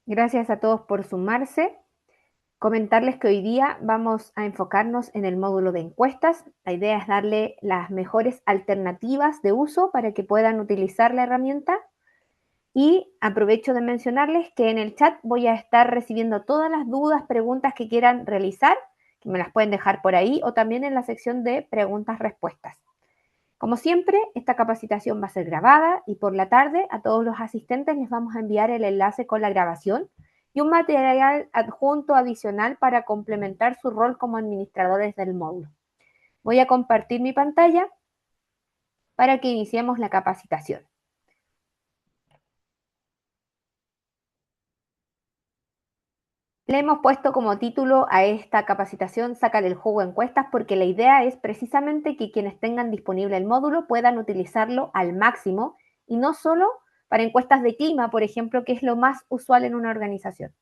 Gracias a todos por sumarse. Comentarles que hoy día vamos a enfocarnos en el módulo de encuestas. La idea es darle las mejores alternativas de uso para que puedan utilizar la herramienta. Y aprovecho de mencionarles que en el chat voy a estar recibiendo todas las dudas, preguntas que quieran realizar, que me las pueden dejar por ahí o también en la sección de preguntas-respuestas. Como siempre, esta capacitación va a ser grabada y por la tarde a todos los asistentes les vamos a enviar el enlace con la grabación y un material adjunto adicional para complementar su rol como administradores del módulo. Voy a compartir mi pantalla para que iniciemos la capacitación. Le hemos puesto como título a esta capacitación Sácale el jugo encuestas porque la idea es precisamente que quienes tengan disponible el módulo puedan utilizarlo al máximo y no solo para encuestas de clima, por ejemplo, que es lo más usual en una organización.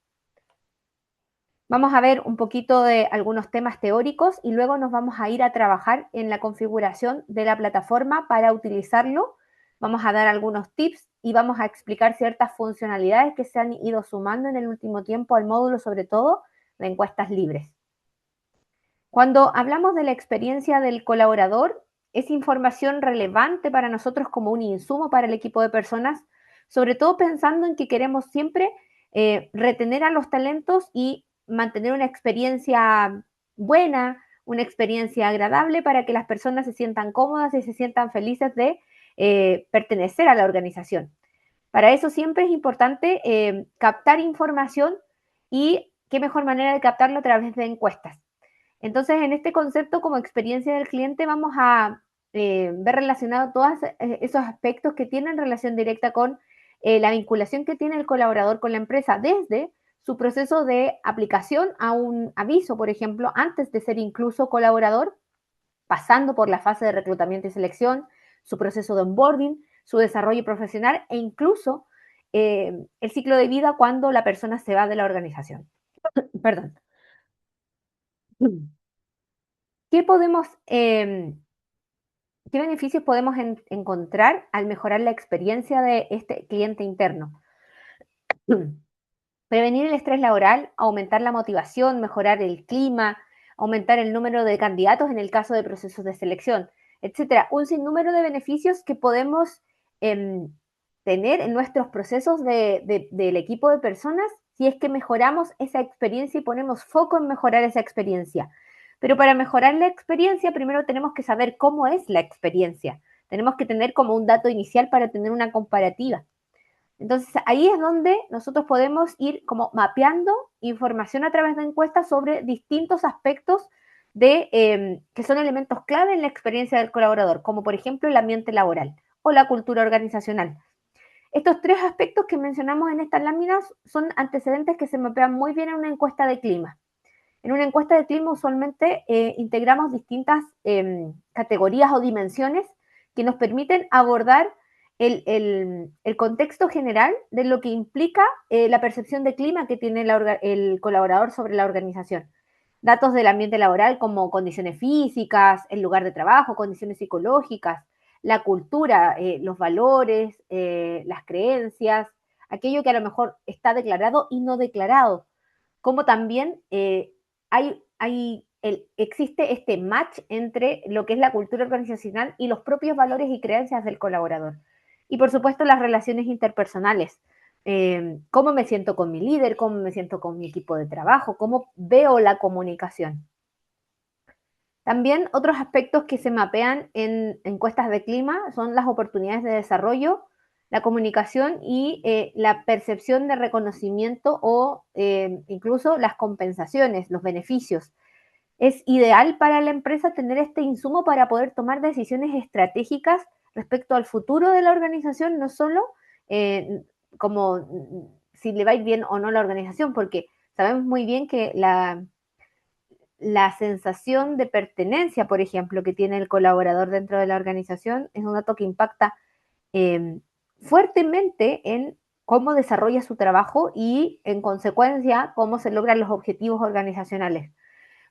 Vamos a ver un poquito de algunos temas teóricos y luego nos vamos a ir a trabajar en la configuración de la plataforma para utilizarlo. Vamos a dar algunos tips y vamos a explicar ciertas funcionalidades que se han ido sumando en el último tiempo al módulo, sobre todo de encuestas libres. Cuando hablamos de la experiencia del colaborador, es información relevante para nosotros como un insumo para el equipo de personas, sobre todo pensando en que queremos siempre retener a los talentos y mantener una experiencia buena, una experiencia agradable para que las personas se sientan cómodas y se sientan felices de pertenecer a la organización. Para eso siempre es importante captar información y qué mejor manera de captarlo a través de encuestas. Entonces, en este concepto como experiencia del cliente vamos a ver relacionado todos esos aspectos que tienen relación directa con la vinculación que tiene el colaborador con la empresa, desde su proceso de aplicación a un aviso, por ejemplo, antes de ser incluso colaborador, pasando por la fase de reclutamiento y selección, su proceso de onboarding, su desarrollo profesional e incluso el ciclo de vida cuando la persona se va de la organización. Perdón. ¿Qué podemos ¿Qué beneficios podemos encontrar al mejorar la experiencia de este cliente interno? Prevenir el estrés laboral, aumentar la motivación, mejorar el clima, aumentar el número de candidatos en el caso de procesos de selección, etcétera. Un sinnúmero de beneficios que podemos eh, tener en nuestros procesos del equipo de personas si es que mejoramos esa experiencia y ponemos foco en mejorar esa experiencia. Pero para mejorar la experiencia, primero tenemos que saber cómo es la experiencia. Tenemos que tener como un dato inicial para tener una comparativa. Entonces, ahí es donde nosotros podemos ir como mapeando información a través de encuestas sobre distintos aspectos que son elementos clave en la experiencia del colaborador, como por ejemplo el ambiente laboral o la cultura organizacional. Estos tres aspectos que mencionamos en estas láminas son antecedentes que se mapean muy bien en una encuesta de clima. En una encuesta de clima usualmente integramos distintas categorías o dimensiones que nos permiten abordar el contexto general de lo que implica la percepción de clima que tiene el colaborador sobre la organización. Datos del ambiente laboral como condiciones físicas, el lugar de trabajo, condiciones psicológicas, la cultura, los valores, las creencias, aquello que a lo mejor está declarado y no declarado, como también existe este match entre lo que es la cultura organizacional y los propios valores y creencias del colaborador. Y por supuesto las relaciones interpersonales. Cómo me siento con mi líder, cómo me siento con mi equipo de trabajo, cómo veo la comunicación. También otros aspectos que se mapean en encuestas de clima son las oportunidades de desarrollo, la comunicación y la percepción de reconocimiento o incluso las compensaciones, los beneficios. Es ideal para la empresa tener este insumo para poder tomar decisiones estratégicas respecto al futuro de la organización, no solo eh, como si le va a ir bien o no la organización, porque sabemos muy bien que la sensación de pertenencia, por ejemplo, que tiene el colaborador dentro de la organización es un dato que impacta eh, fuertemente en cómo desarrolla su trabajo y, en consecuencia, cómo se logran los objetivos organizacionales.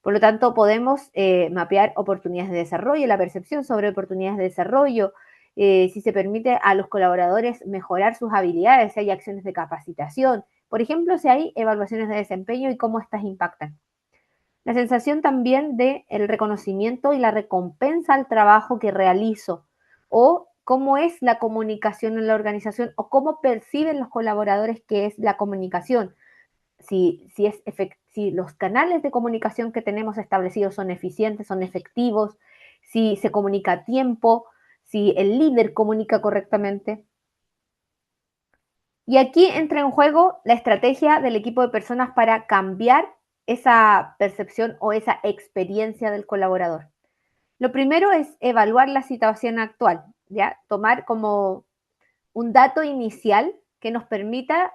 Por lo tanto, podemos mapear oportunidades de desarrollo, la percepción sobre oportunidades de desarrollo, si se permite a los colaboradores mejorar sus habilidades, si hay acciones de capacitación, Por ejemplo, si hay evaluaciones de desempeño y cómo estas impactan. La sensación también de el reconocimiento y la recompensa al trabajo que realizo, o cómo es la comunicación en la organización, o cómo perciben los colaboradores que es la comunicación. Si los canales de comunicación que tenemos establecidos son eficientes, son efectivos, si se comunica a tiempo, si el líder comunica correctamente. Y aquí entra en juego la estrategia del equipo de personas para cambiar esa percepción o esa experiencia del colaborador. Lo primero es evaluar la situación actual, ¿ya? Tomar como un dato inicial que nos permita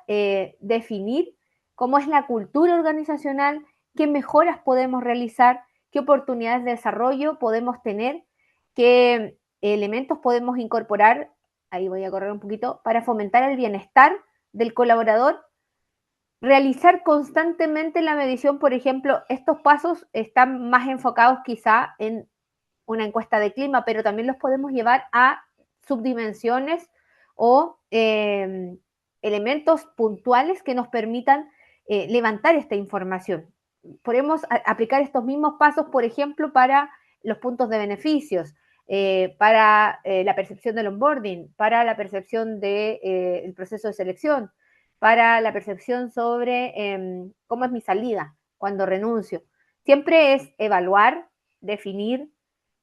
definir cómo es la cultura organizacional, qué mejoras podemos realizar, qué oportunidades de desarrollo podemos tener, qué elementos podemos incorporar, ahí voy a correr un poquito, para fomentar el bienestar del colaborador. Realizar constantemente la medición, por ejemplo, estos pasos están más enfocados quizá en una encuesta de clima, pero también los podemos llevar a subdimensiones o elementos puntuales que nos permitan levantar esta información. Podemos aplicar estos mismos pasos, por ejemplo, para los puntos de beneficios, para la percepción del onboarding, para la percepción del proceso de selección, para la percepción sobre cómo es mi salida cuando renuncio. Siempre es evaluar, definir,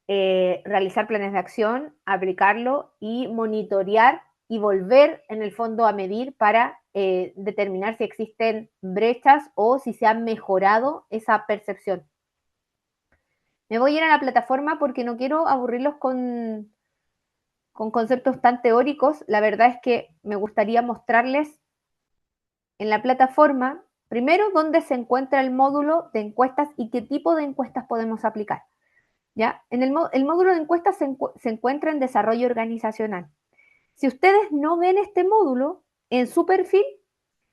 realizar planes de acción, aplicarlo y monitorear y volver en el fondo a medir para determinar si existen brechas o si se ha mejorado esa percepción. Me voy a ir a la plataforma porque no quiero aburrirlos con conceptos tan teóricos. La verdad es que me gustaría mostrarles en la plataforma, primero, dónde se encuentra el módulo de encuestas y qué tipo de encuestas podemos aplicar. ¿Ya? El módulo de encuestas se encuentra en desarrollo organizacional. Si ustedes no ven este módulo en su perfil,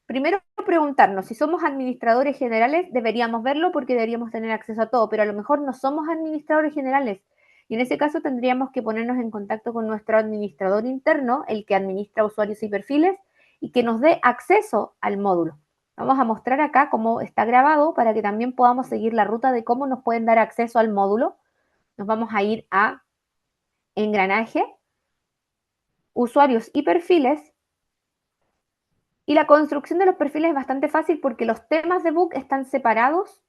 primero preguntarnos si somos administradores generales, deberíamos verlo porque deberíamos tener acceso a todo, pero a lo mejor no somos administradores generales. Y en ese caso tendríamos que ponernos en contacto con nuestro administrador interno, el que administra usuarios y perfiles, y que nos dé acceso al módulo. Vamos a mostrar acá cómo está grabado para que también podamos seguir la ruta de cómo nos pueden dar acceso al módulo. Nos vamos a ir a engranaje, usuarios y perfiles. Y la construcción de los perfiles es bastante fácil porque los temas de book están separados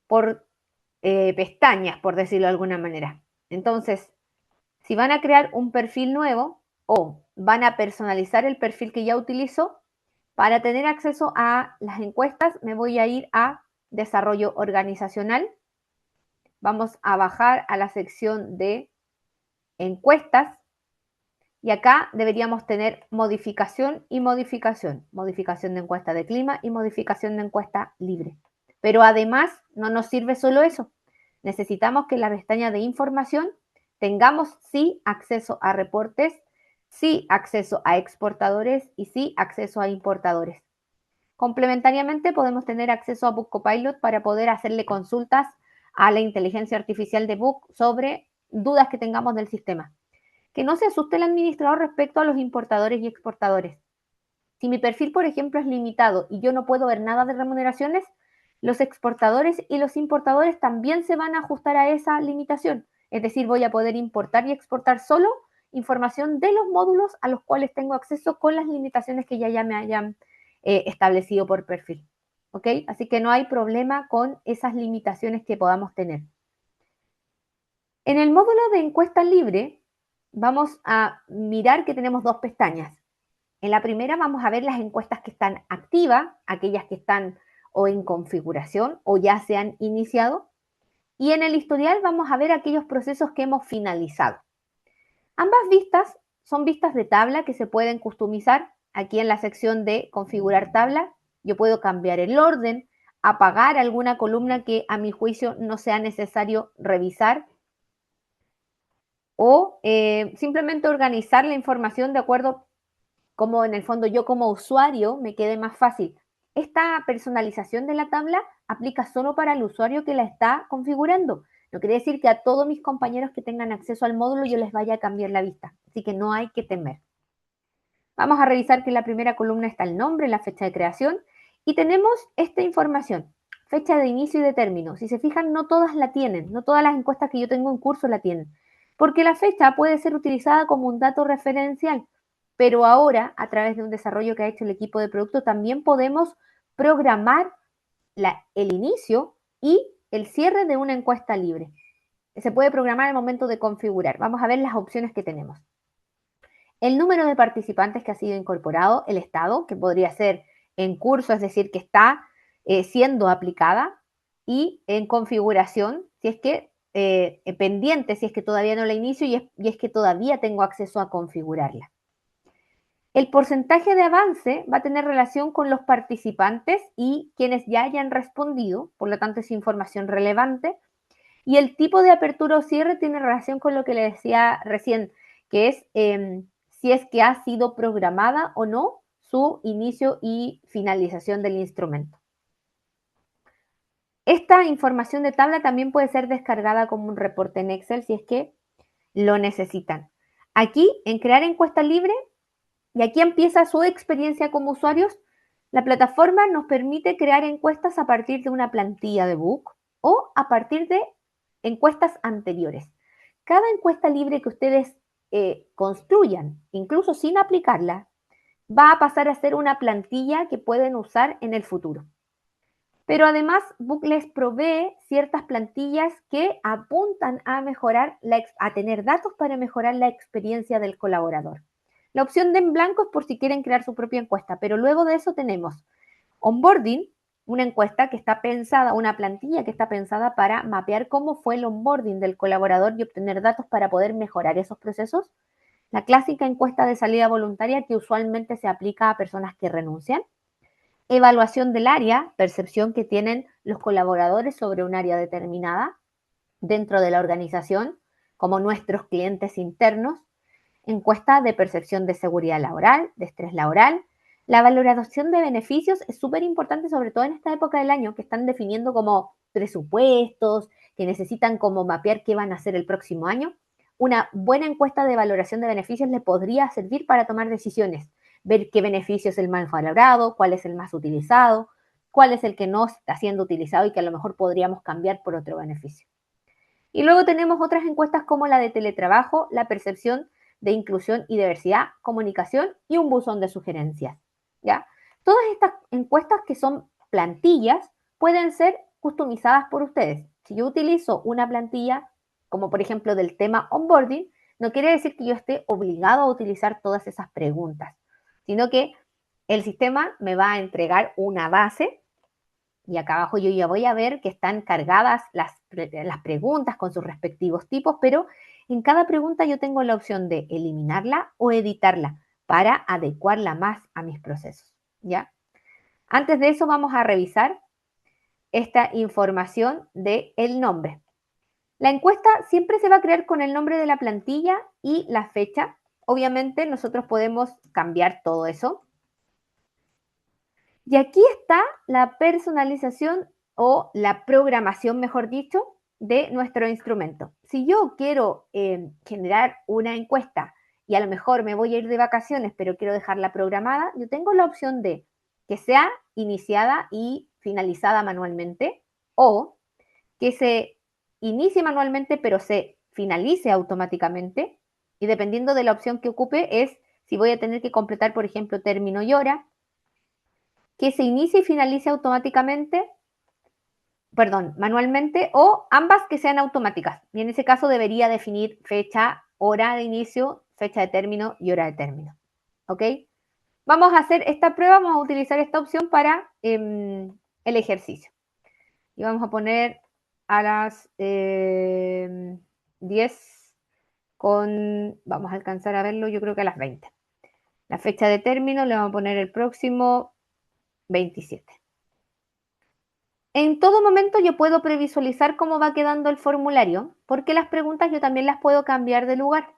por pestañas, por decirlo de alguna manera. Entonces, si van a crear un perfil nuevo o van a personalizar el perfil que ya utilizo, para tener acceso a las encuestas me voy a ir a desarrollo organizacional. Vamos a bajar a la sección de encuestas. Y acá deberíamos tener modificación y modificación. Modificación de encuesta de clima y modificación de encuesta libre. Pero además no nos sirve solo eso. Necesitamos que en la pestaña de información tengamos sí acceso a reportes, sí acceso a exportadores y sí acceso a importadores. Complementariamente podemos tener acceso a Book Copilot para poder hacerle consultas a la inteligencia artificial de Book sobre dudas que tengamos del sistema. Que no se asuste el administrador respecto a los importadores y exportadores. Si mi perfil, por ejemplo, es limitado y yo no puedo ver nada de remuneraciones, los exportadores y los importadores también se van a ajustar a esa limitación. Es decir, voy a poder importar y exportar solo información de los módulos a los cuales tengo acceso con las limitaciones que ya me hayan establecido por perfil. ¿Ok? Así que no hay problema con esas limitaciones que podamos tener. En el módulo de encuesta libre, vamos a mirar que tenemos dos pestañas. En la primera vamos a ver las encuestas que están activas, aquellas que están o en configuración o ya se han iniciado. Y en el historial vamos a ver aquellos procesos que hemos finalizado. Ambas vistas son vistas de tabla que se pueden customizar. Aquí en la sección de configurar tabla, yo puedo cambiar el orden, apagar alguna columna que a mi juicio no sea necesario revisar o simplemente organizar la información de acuerdo como en el fondo yo como usuario me quede más fácil. Esta personalización de la tabla aplica solo para el usuario que la está configurando. No quiere decir que a todos mis compañeros que tengan acceso al módulo yo les vaya a cambiar la vista. Así que no hay que temer. Vamos a revisar que en la primera columna está el nombre, la fecha de creación Y tenemos esta información, fecha de inicio y de término. Si se fijan, no todas la tienen, no todas las encuestas que yo tengo en curso la tienen, porque la fecha puede ser utilizada como un dato referencial, pero ahora, a través de un desarrollo que ha hecho el equipo de producto, también podemos programar el inicio y el cierre de una encuesta libre. Se puede programar al momento de configurar. Vamos a ver las opciones que tenemos. El número de participantes que ha sido incorporado, el estado, que podría ser en curso, es decir, que está siendo aplicada, y en configuración, si es que pendiente, si es que todavía no la inicio y es que todavía tengo acceso a configurarla. El porcentaje de avance va a tener relación con los participantes y quienes ya hayan respondido, por lo tanto es información relevante. Y el tipo de apertura o cierre tiene relación con lo que le decía recién, que es si es que ha sido programada o no su inicio y finalización del instrumento. Esta información de tabla también puede ser descargada como un reporte en Excel si es que lo necesitan. Aquí, en crear encuesta libre, y aquí empieza su experiencia como usuarios, la plataforma nos permite crear encuestas a partir de una plantilla de Book o a partir de encuestas anteriores. Cada encuesta libre que ustedes construyan, incluso sin aplicarla, va a pasar a ser una plantilla que pueden usar en el futuro. Pero además, Book les provee ciertas plantillas que apuntan a mejorar, a tener datos para mejorar la experiencia del colaborador. La opción de en blanco es por si quieren crear su propia encuesta, pero luego de eso tenemos onboarding, una encuesta que está pensada, una plantilla que está pensada para mapear cómo fue el onboarding del colaborador y obtener datos para poder mejorar esos procesos. La clásica encuesta de salida voluntaria que usualmente se aplica a personas que renuncian. Evaluación del área, percepción que tienen los colaboradores sobre un área determinada dentro de la organización, como nuestros clientes internos. Encuesta de percepción de seguridad laboral, de estrés laboral. La valoración de beneficios es súper importante, sobre todo en esta época del año, que están definiendo como presupuestos, que necesitan como mapear qué van a hacer el próximo año. Una buena encuesta de valoración de beneficios le podría servir para tomar decisiones, ver qué beneficio es el más valorado, cuál es el más utilizado, cuál es el que no está siendo utilizado y que a lo mejor podríamos cambiar por otro beneficio. Y luego tenemos otras encuestas como la de teletrabajo, la percepción de inclusión y diversidad, comunicación y un buzón de sugerencias. ¿Ya? Todas estas encuestas que son plantillas pueden ser customizadas por ustedes. Si yo utilizo una plantilla, como por ejemplo del tema onboarding, no quiere decir que yo esté obligado a utilizar todas esas preguntas, sino que el sistema me va a entregar una base y acá abajo yo ya voy a ver que están cargadas las preguntas con sus respectivos tipos, pero en cada pregunta yo tengo la opción de eliminarla o editarla para adecuarla más a mis procesos, ¿ya? Antes de eso vamos a revisar esta información del nombre. La encuesta siempre se va a crear con el nombre de la plantilla y la fecha. Obviamente nosotros podemos cambiar todo eso. Y aquí está la personalización o la programación, mejor dicho, de nuestro instrumento. Si yo quiero generar una encuesta y a lo mejor me voy a ir de vacaciones, pero quiero dejarla programada, yo tengo la opción de que sea iniciada y finalizada manualmente o que se inicie manualmente, pero se finalice automáticamente. Y dependiendo de la opción que ocupe, es si voy a tener que completar, por ejemplo, término y hora, que se inicie y finalice automáticamente, perdón, manualmente, o ambas que sean automáticas. Y en ese caso debería definir fecha, hora de inicio, fecha de término y hora de término. ¿Ok? Vamos a hacer esta prueba, vamos a utilizar esta opción para el ejercicio. Y vamos a poner a las 10 vamos a alcanzar a verlo, yo creo que a las 20. La fecha de término le vamos a poner el próximo 27. En todo momento yo puedo previsualizar cómo va quedando el formulario, porque las preguntas yo también las puedo cambiar de lugar.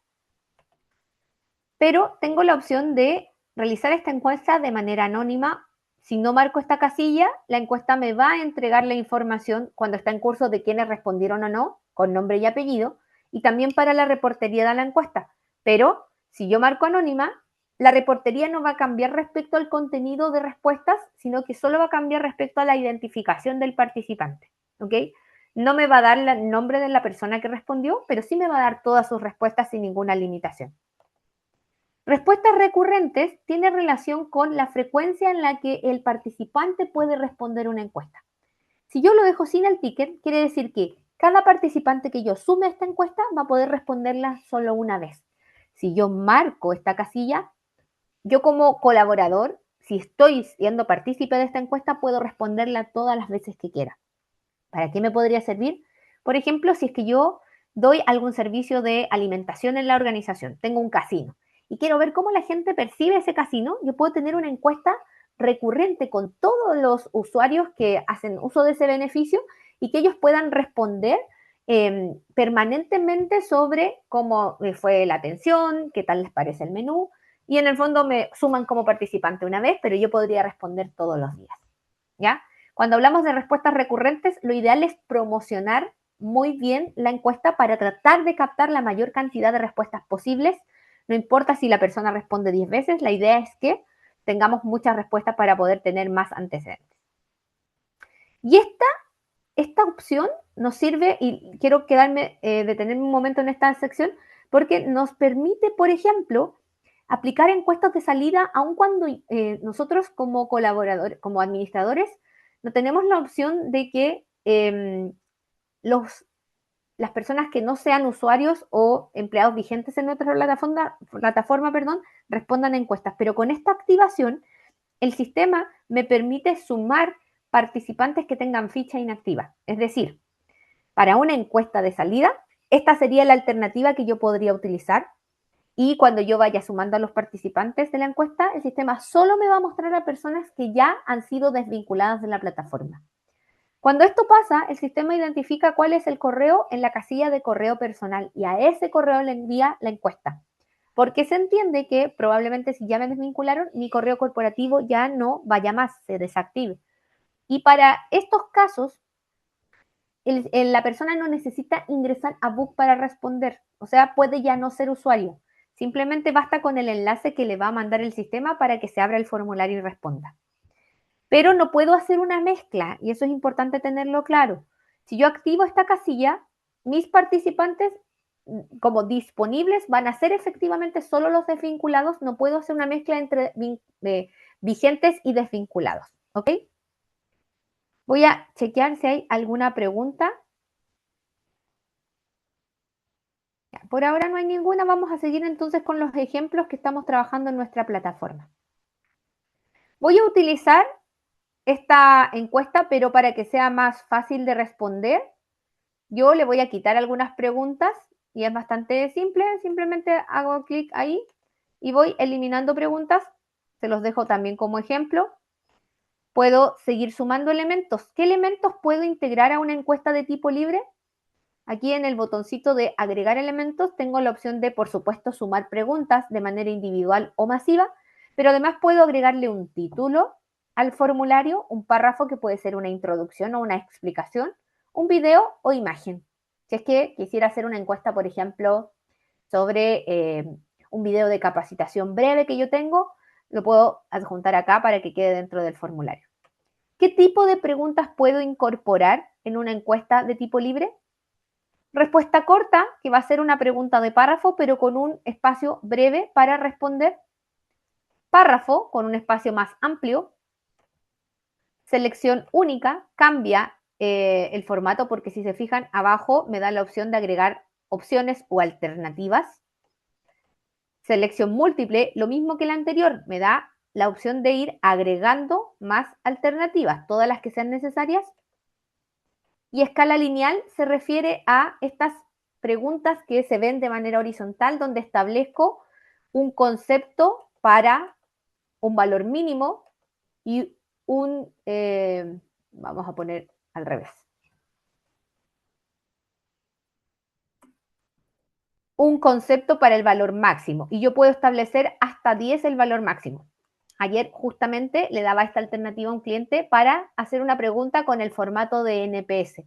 Pero tengo la opción de realizar esta encuesta de manera anónima. Si no marco esta casilla, la encuesta me va a entregar la información cuando está en curso de quiénes respondieron o no, con nombre y apellido, y también para la reportería de la encuesta. Pero si yo marco anónima, la reportería no va a cambiar respecto al contenido de respuestas, sino que solo va a cambiar respecto a la identificación del participante, ¿ok? No me va a dar el nombre de la persona que respondió, pero sí me va a dar todas sus respuestas sin ninguna limitación. Respuestas recurrentes tiene relación con la frecuencia en la que el participante puede responder una encuesta. Si yo lo dejo sin el ticket, quiere decir que cada participante que yo sume a esta encuesta va a poder responderla solo una vez. Si yo marco esta casilla, yo como colaborador, si estoy siendo partícipe de esta encuesta, puedo responderla todas las veces que quiera. ¿Para qué me podría servir? Por ejemplo, si es que yo doy algún servicio de alimentación en la organización, tengo un casino y quiero ver cómo la gente percibe ese casino, yo puedo tener una encuesta recurrente con todos los usuarios que hacen uso de ese beneficio y que ellos puedan responder permanentemente sobre cómo fue la atención, qué tal les parece el menú, y en el fondo me suman como participante una vez, pero yo podría responder todos los días, ¿ya? Cuando hablamos de respuestas recurrentes, lo ideal es promocionar muy bien la encuesta para tratar de captar la mayor cantidad de respuestas posibles. No importa si la persona responde 10 veces, la idea es que tengamos muchas respuestas para poder tener más antecedentes. Y esta opción nos sirve, y quiero detenerme un momento en esta sección, porque nos permite, por ejemplo, aplicar encuestas de salida aun cuando nosotros como colaboradores, como administradores, no tenemos la opción de que las personas que no sean usuarios o empleados vigentes en nuestra plataforma, respondan a encuestas. Pero con esta activación, el sistema me permite sumar participantes que tengan ficha inactiva. Es decir, para una encuesta de salida, esta sería la alternativa que yo podría utilizar. Y cuando yo vaya sumando a los participantes de la encuesta, el sistema solo me va a mostrar a personas que ya han sido desvinculadas de la plataforma. Cuando esto pasa, el sistema identifica cuál es el correo en la casilla de correo personal y a ese correo le envía la encuesta. Porque se entiende que probablemente si ya me desvincularon, mi correo corporativo ya no vaya más, se desactive. Y para estos casos, la persona no necesita ingresar a Book para responder. O sea, puede ya no ser usuario. Simplemente basta con el enlace que le va a mandar el sistema para que se abra el formulario y responda. Pero no puedo hacer una mezcla y eso es importante tenerlo claro. Si yo activo esta casilla, mis participantes como disponibles van a ser efectivamente solo los desvinculados. No puedo hacer una mezcla entre vigentes y desvinculados. ¿Ok? Voy a chequear si hay alguna pregunta. Por ahora no hay ninguna. Vamos a seguir entonces con los ejemplos que estamos trabajando en nuestra plataforma. Voy a utilizar esta encuesta, pero para que sea más fácil de responder, yo le voy a quitar algunas preguntas y es bastante simple. Simplemente hago clic ahí y voy eliminando preguntas. Se los dejo también como ejemplo. Puedo seguir sumando elementos. ¿Qué elementos puedo integrar a una encuesta de tipo libre? Aquí en el botoncito de agregar elementos tengo la opción de, por supuesto, sumar preguntas de manera individual o masiva, pero además puedo agregarle un título al formulario, un párrafo que puede ser una introducción o una explicación, un video o imagen. Si es que quisiera hacer una encuesta, por ejemplo, sobre un video de capacitación breve que yo tengo, lo puedo adjuntar acá para que quede dentro del formulario. ¿Qué tipo de preguntas puedo incorporar en una encuesta de tipo libre? Respuesta corta, que va a ser una pregunta de párrafo, pero con un espacio breve para responder. Párrafo, con un espacio más amplio. Selección única, cambia el formato porque si se fijan abajo me da la opción de agregar opciones o alternativas. Selección múltiple, lo mismo que la anterior, me da la opción de ir agregando más alternativas, todas las que sean necesarias. Y escala lineal se refiere a estas preguntas que se ven de manera horizontal, donde establezco un concepto para un valor mínimo y vamos a poner al revés, un concepto para el valor máximo. Y yo puedo establecer hasta 10 el valor máximo. Ayer justamente le daba esta alternativa a un cliente para hacer una pregunta con el formato de NPS.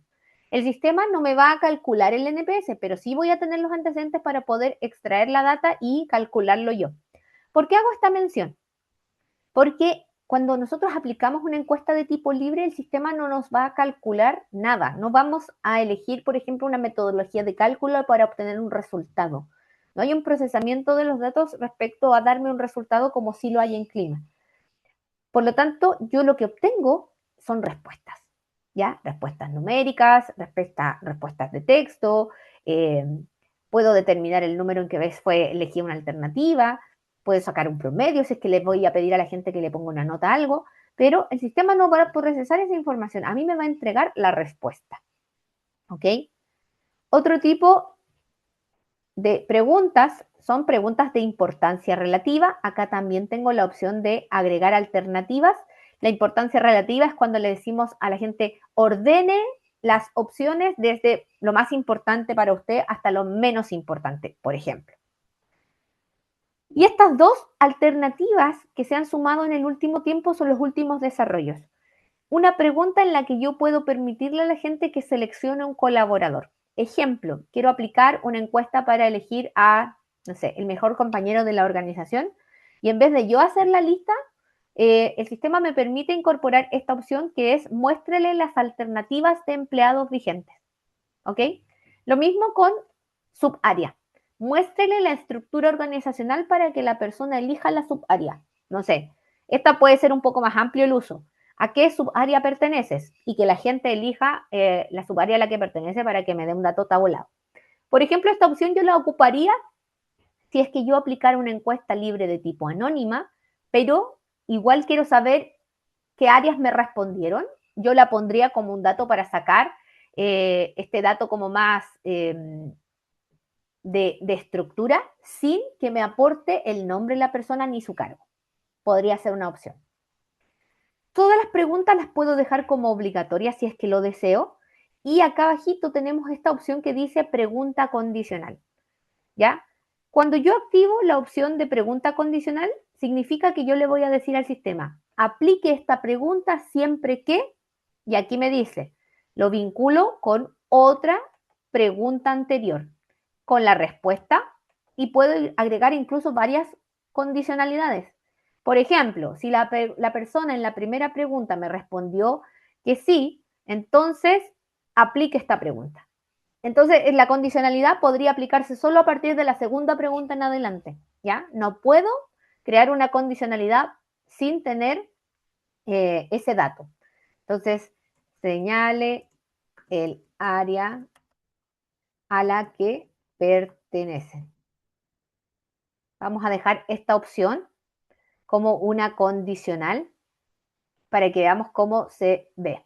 El sistema no me va a calcular el NPS, pero sí voy a tener los antecedentes para poder extraer la data y calcularlo yo. ¿Por qué hago esta mención? Porque cuando nosotros aplicamos una encuesta de tipo libre, el sistema no nos va a calcular nada. No vamos a elegir, por ejemplo, una metodología de cálculo para obtener un resultado. No hay un procesamiento de los datos respecto a darme un resultado como si lo hay en clima. Por lo tanto, yo lo que obtengo son respuestas, ¿ya? Respuestas numéricas, respuestas de texto, eh, puedo determinar el número en que vez fue elegida una alternativa, puedo sacar un promedio si es que le voy a pedir a la gente que le ponga una nota a algo, pero el sistema no va a procesar esa información, a mí me va a entregar la respuesta, ¿ok? Otro tipo de preguntas son preguntas de importancia relativa. Acá también tengo la opción de agregar alternativas. La importancia relativa es cuando le decimos a la gente ordene las opciones desde lo más importante para usted hasta lo menos importante, por ejemplo. Y estas dos alternativas que se han sumado en el último tiempo son los últimos desarrollos. Una pregunta en la que yo puedo permitirle a la gente que seleccione un colaborador. Ejemplo, quiero aplicar una encuesta para elegir a, no sé, el mejor compañero de la organización y en vez de yo hacer la lista, el sistema me permite incorporar esta opción que es muéstrele las alternativas de empleados vigentes. ¿Ok? Lo mismo con subárea. Muéstrele la estructura organizacional para que la persona elija la subárea. No sé, esta puede ser un poco más amplio el uso. ¿A qué subárea perteneces? Y que la gente elija la subárea a la que pertenece para que me dé un dato tabulado. Por ejemplo, esta opción yo la ocuparía si es que yo aplicara una encuesta libre de tipo anónima, pero igual quiero saber qué áreas me respondieron. Yo la pondría como un dato para sacar este dato como más de estructura sin que me aporte el nombre de la persona ni su cargo. Podría ser una opción. Todas las preguntas las puedo dejar como obligatorias si es que lo deseo. Y acá abajito tenemos esta opción que dice pregunta condicional. ¿Ya? Cuando yo activo la opción de pregunta condicional, significa que yo le voy a decir al sistema, aplique esta pregunta siempre que, y aquí me dice, lo vinculo con otra pregunta anterior, con la respuesta, y puedo agregar incluso varias condicionalidades. Por ejemplo, si la persona en la primera pregunta me respondió que sí, entonces aplique esta pregunta. Entonces, la condicionalidad podría aplicarse solo a partir de la segunda pregunta en adelante, ¿ya? No puedo crear una condicionalidad sin tener ese dato. Entonces, señale el área a la que pertenece. Vamos a dejar esta opción como una condicional para que veamos cómo se ve.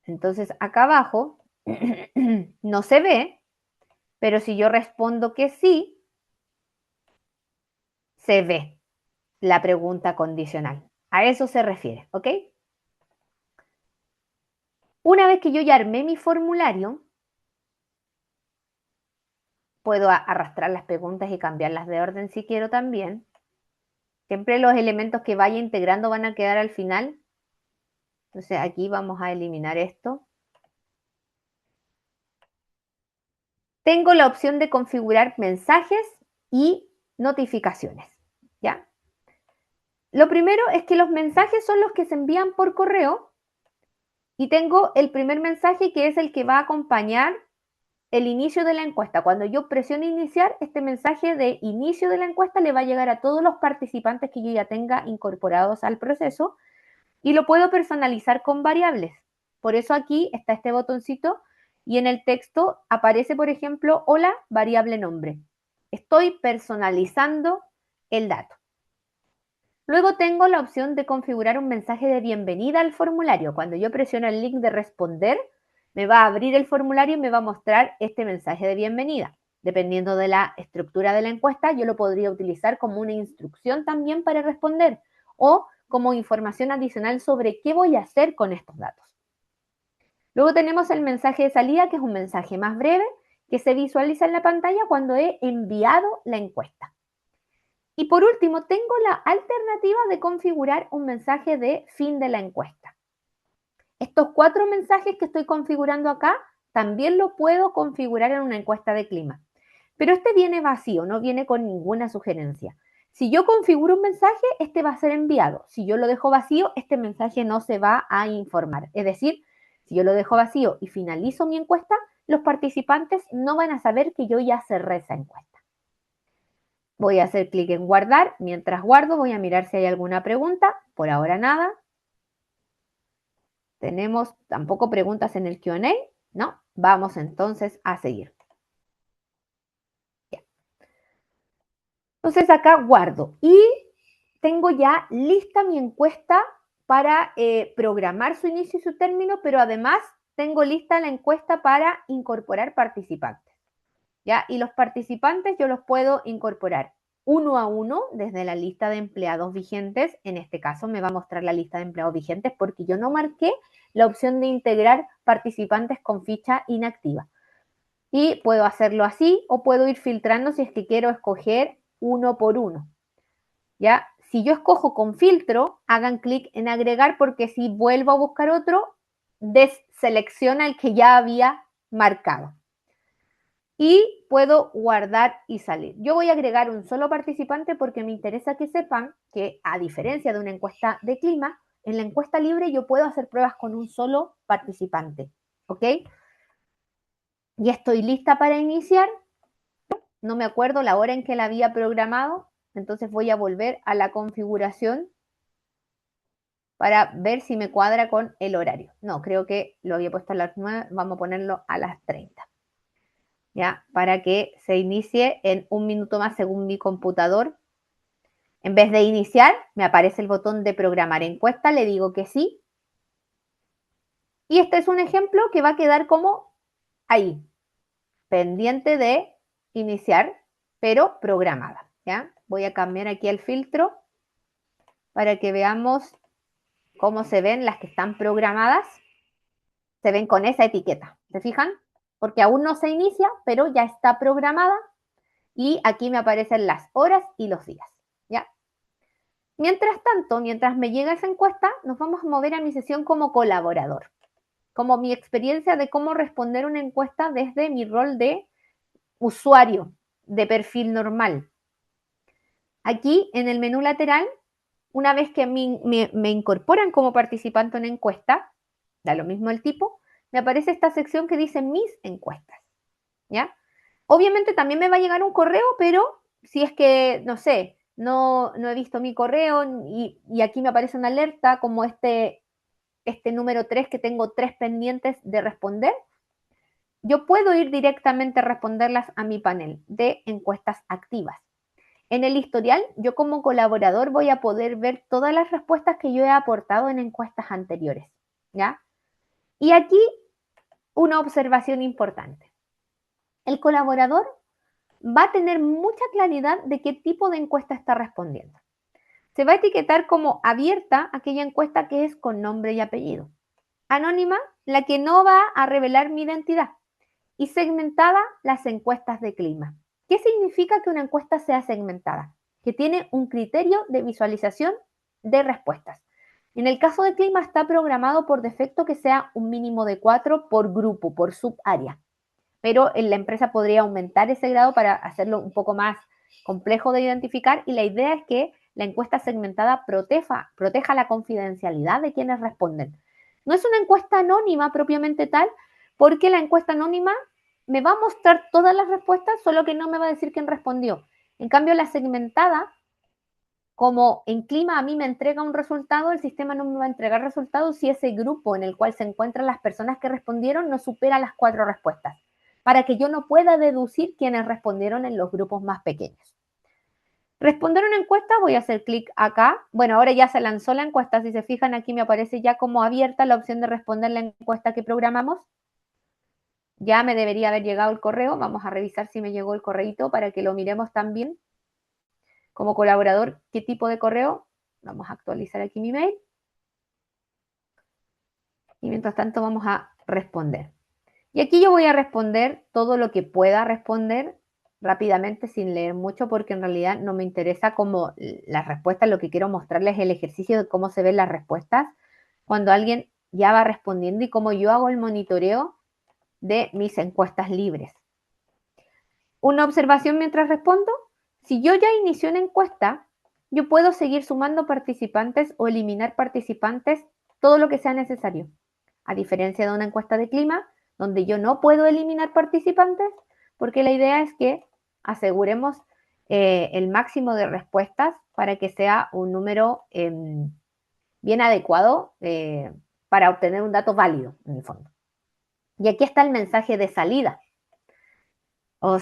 Entonces, acá abajo no se ve, pero si yo respondo que sí, se ve la pregunta condicional. A eso se refiere, ¿ok? Una vez que yo ya armé mi formulario, puedo arrastrar las preguntas y cambiarlas de orden si quiero también. Siempre los elementos que vaya integrando van a quedar al final. Entonces aquí vamos a eliminar esto. Tengo la opción de configurar mensajes y notificaciones, ¿ya? Lo primero es que los mensajes son los que se envían por correo y tengo el primer mensaje que es el que va a acompañar el inicio de la encuesta. Cuando yo presiono iniciar, este mensaje de inicio de la encuesta le va a llegar a todos los participantes que yo ya tenga incorporados al proceso y lo puedo personalizar con variables. Por eso aquí está este botoncito y en el texto aparece, por ejemplo, hola, variable nombre. Estoy personalizando el dato. Luego tengo la opción de configurar un mensaje de bienvenida al formulario. Cuando yo presiono el link de responder, me va a abrir el formulario y me va a mostrar este mensaje de bienvenida. Dependiendo de la estructura de la encuesta, yo lo podría utilizar como una instrucción también para responder o como información adicional sobre qué voy a hacer con estos datos. Luego tenemos el mensaje de salida, que es un mensaje más breve que se visualiza en la pantalla cuando he enviado la encuesta. Y por último, tengo la alternativa de configurar un mensaje de fin de la encuesta. Estos 4 mensajes que estoy configurando acá, también lo puedo configurar en una encuesta de clima. Pero este viene vacío, no viene con ninguna sugerencia. Si yo configuro un mensaje, este va a ser enviado. Si yo lo dejo vacío, este mensaje no se va a informar. Es decir, si yo lo dejo vacío y finalizo mi encuesta, los participantes no van a saber que yo ya cerré esa encuesta. Voy a hacer clic en guardar. Mientras guardo, voy a mirar si hay alguna pregunta. Por ahora nada. Tenemos tampoco preguntas en el Q&A. No, vamos entonces a seguir. Ya. Entonces acá guardo y tengo ya lista mi encuesta para programar su inicio y su término, pero además tengo lista la encuesta para incorporar participantes. ¿Ya? Y los participantes yo los puedo incorporar uno a uno desde la lista de empleados vigentes. En este caso me va a mostrar la lista de empleados vigentes porque yo no marqué la opción de integrar participantes con ficha inactiva. Y puedo hacerlo así o puedo ir filtrando si es que quiero escoger uno por uno. ¿Ya? Si yo escojo con filtro, hagan clic en agregar porque si vuelvo a buscar otro, deselecciona el que ya había marcado. Y puedo guardar y salir. Yo voy a agregar un solo participante porque me interesa que sepan que, a diferencia de una encuesta de clima, en la encuesta libre yo puedo hacer pruebas con un solo participante. ¿Ok? Ya estoy lista para iniciar. No me acuerdo la hora en que la había programado, entonces voy a volver a la configuración para ver si me cuadra con el horario. No, creo que lo había puesto a las 9, vamos a ponerlo a las 30. ¿Ya? Para que se inicie en un minuto más según mi computador. En vez de iniciar, me aparece el botón de programar encuesta, le digo que sí. Y este es un ejemplo que va a quedar como ahí, pendiente de iniciar, pero programada. ¿Ya? Voy a cambiar aquí el filtro para que veamos cómo se ven las que están programadas. Se ven con esa etiqueta, ¿se fijan? Porque aún no se inicia, pero ya está programada y aquí me aparecen las horas y los días, ¿ya? Mientras tanto, mientras me llega esa encuesta, nos vamos a mover a mi sesión como colaborador, como mi experiencia de cómo responder una encuesta desde mi rol de usuario, de perfil normal. Aquí, en el menú lateral, una vez que me incorporan como participante en encuesta, da lo mismo el tipo, me aparece esta sección que dice mis encuestas, ¿ya? Obviamente también me va a llegar un correo, pero si es que, no sé, no he visto mi correo y aquí me aparece una alerta como este número 3 que tengo 3 pendientes de responder, yo puedo ir directamente a responderlas a mi panel de encuestas activas. En el historial, yo como colaborador voy a poder ver todas las respuestas que yo he aportado en encuestas anteriores, ¿ya? Y aquí una observación importante. El colaborador va a tener mucha claridad de qué tipo de encuesta está respondiendo. Se va a etiquetar como abierta aquella encuesta que es con nombre y apellido. Anónima, la que no va a revelar mi identidad. Y segmentada, las encuestas de clima. ¿Qué significa que una encuesta sea segmentada? Que tiene un criterio de visualización de respuestas. En el caso de clima está programado por defecto que sea un mínimo de 4 por grupo, por subárea. Pero en la empresa podría aumentar ese grado para hacerlo un poco más complejo de identificar y la idea es que la encuesta segmentada proteja la confidencialidad de quienes responden. No es una encuesta anónima propiamente tal, porque la encuesta anónima me va a mostrar todas las respuestas, solo que no me va a decir quién respondió. En cambio, la segmentada, como en clima a mí me entrega un resultado, el sistema no me va a entregar resultados si ese grupo en el cual se encuentran las personas que respondieron no supera las 4 respuestas, para que yo no pueda deducir quiénes respondieron en los grupos más pequeños. Responder una encuesta, voy a hacer clic acá. Bueno, ahora ya se lanzó la encuesta. Si se fijan, aquí me aparece ya como abierta la opción de responder la encuesta que programamos. Ya me debería haber llegado el correo. Vamos a revisar si me llegó el correíto para que lo miremos también. Como colaborador, ¿qué tipo de correo? Vamos a actualizar aquí mi mail. Y mientras tanto vamos a responder. Y aquí yo voy a responder todo lo que pueda responder rápidamente sin leer mucho porque en realidad no me interesa como las respuestas, lo que quiero mostrarles es el ejercicio de cómo se ven las respuestas cuando alguien ya va respondiendo y cómo yo hago el monitoreo de mis encuestas libres. Una observación mientras respondo, Si yo ya inicié una encuesta, yo puedo seguir sumando participantes o eliminar participantes todo lo que sea necesario. A diferencia de una encuesta de clima, donde yo no puedo eliminar participantes, porque la idea es que aseguremos el máximo de respuestas para que sea un número bien adecuado para obtener un dato válido, en el fondo. Y aquí está el mensaje de salida,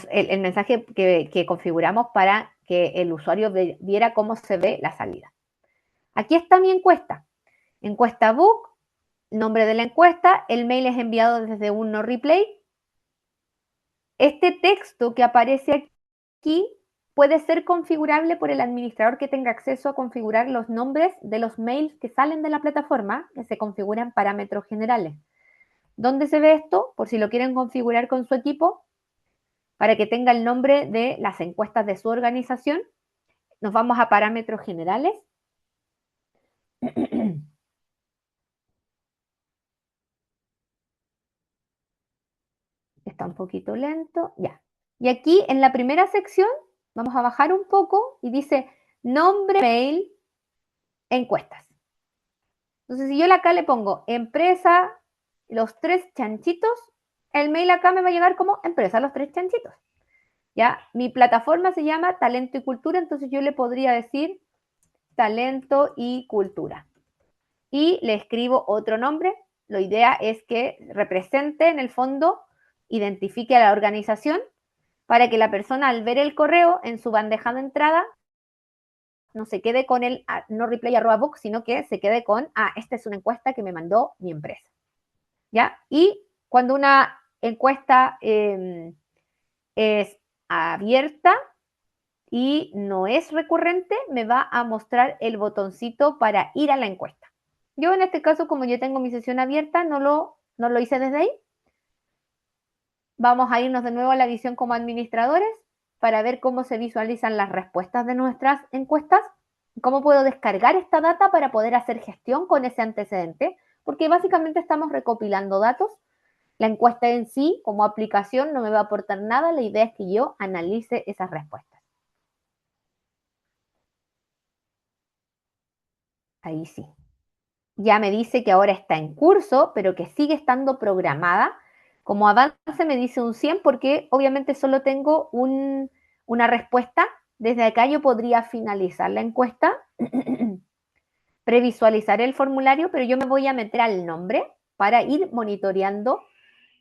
el mensaje que configuramos para que el usuario viera cómo se ve la salida. Aquí está mi encuesta. Encuesta book, nombre de la encuesta, el mail es enviado desde un no replay. Este texto que aparece aquí puede ser configurable por el administrador que tenga acceso a configurar los nombres de los mails que salen de la plataforma, que se configuran parámetros generales. ¿Dónde se ve esto? Por si lo quieren configurar con su equipo, para que tenga el nombre de las encuestas de su organización, nos vamos a parámetros generales. Está un poquito lento, ya. Y aquí en la primera sección vamos a bajar un poco y dice nombre, mail, encuestas. Entonces, si yo acá le pongo empresa, los tres chanchitos, el mail acá me va a llegar como empresa, los tres chanchitos. ¿Ya? Mi plataforma se llama Talento y Cultura, entonces yo le podría decir Talento y Cultura. Y le escribo otro nombre. La idea es que represente en el fondo, identifique a la organización para que la persona al ver el correo en su bandeja de entrada no se quede con el no replay@book, sino que se quede con, esta es una encuesta que me mandó mi empresa. ¿Ya? Y cuando una encuesta es abierta y no es recurrente, me va a mostrar el botoncito para ir a la encuesta. Yo en este caso, como yo tengo mi sesión abierta, no lo hice desde ahí. Vamos a irnos de nuevo a la visión como administradores para ver cómo se visualizan las respuestas de nuestras encuestas, cómo puedo descargar esta data para poder hacer gestión con ese antecedente, porque básicamente estamos recopilando datos. La encuesta en sí, como aplicación, no me va a aportar nada. La idea es que yo analice esas respuestas. Ahí sí. Ya me dice que ahora está en curso, pero que sigue estando programada. Como avance me dice un 100 porque obviamente solo tengo una respuesta. Desde acá yo podría finalizar la encuesta, previsualizar el formulario, pero yo me voy a meter al nombre para ir monitoreando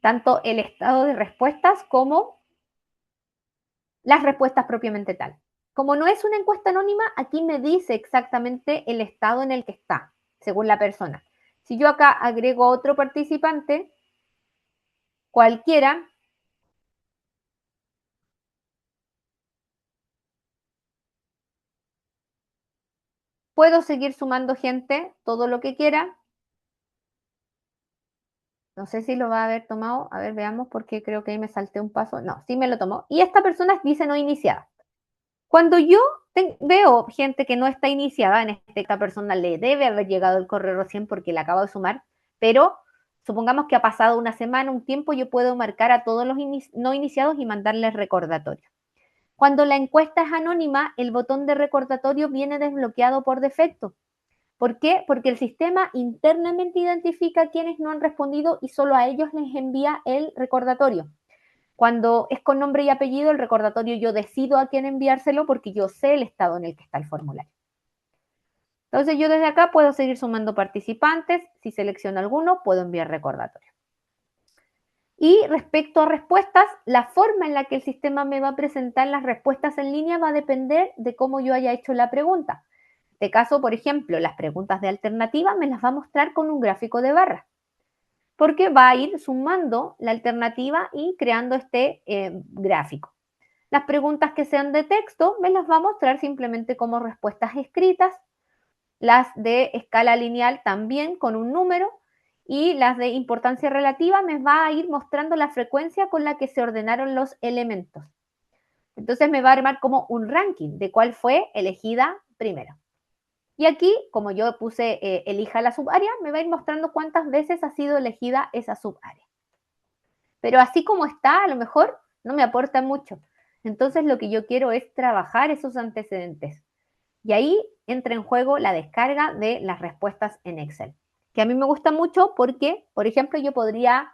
tanto el estado de respuestas como las respuestas propiamente tal. Como no es una encuesta anónima, aquí me dice exactamente el estado en el que está, según la persona. Si yo acá agrego otro participante, cualquiera, puedo seguir sumando gente todo lo que quiera. No sé si lo va a haber tomado. A ver, veamos porque creo que ahí me salté un paso. No, sí me lo tomó. Y esta persona dice no iniciada. Cuando yo veo gente que no está iniciada, esta persona le debe haber llegado el correo recién porque le acabo de sumar, pero supongamos que ha pasado una semana, un tiempo, yo puedo marcar a todos los no iniciados y mandarles recordatorio. Cuando la encuesta es anónima, el botón de recordatorio viene desbloqueado por defecto. ¿Por qué? Porque el sistema internamente identifica a quienes no han respondido y solo a ellos les envía el recordatorio. Cuando es con nombre y apellido, el recordatorio yo decido a quién enviárselo porque yo sé el estado en el que está el formulario. Entonces yo desde acá puedo seguir sumando participantes. Si selecciono alguno, puedo enviar recordatorio. Y respecto a respuestas, la forma en la que el sistema me va a presentar las respuestas en línea va a depender de cómo yo haya hecho la pregunta. En este caso, por ejemplo, las preguntas de alternativa me las va a mostrar con un gráfico de barra, porque va a ir sumando la alternativa y creando este gráfico. Las preguntas que sean de texto me las va a mostrar simplemente como respuestas escritas, las de escala lineal también con un número y las de importancia relativa me va a ir mostrando la frecuencia con la que se ordenaron los elementos. Entonces me va a armar como un ranking de cuál fue elegida primero. Y aquí, como yo puse elija la subárea, me va a ir mostrando cuántas veces ha sido elegida esa subárea. Pero así como está, a lo mejor no me aporta mucho. Entonces lo que yo quiero es trabajar esos antecedentes. Y ahí entra en juego la descarga de las respuestas en Excel, que a mí me gusta mucho porque, por ejemplo, yo podría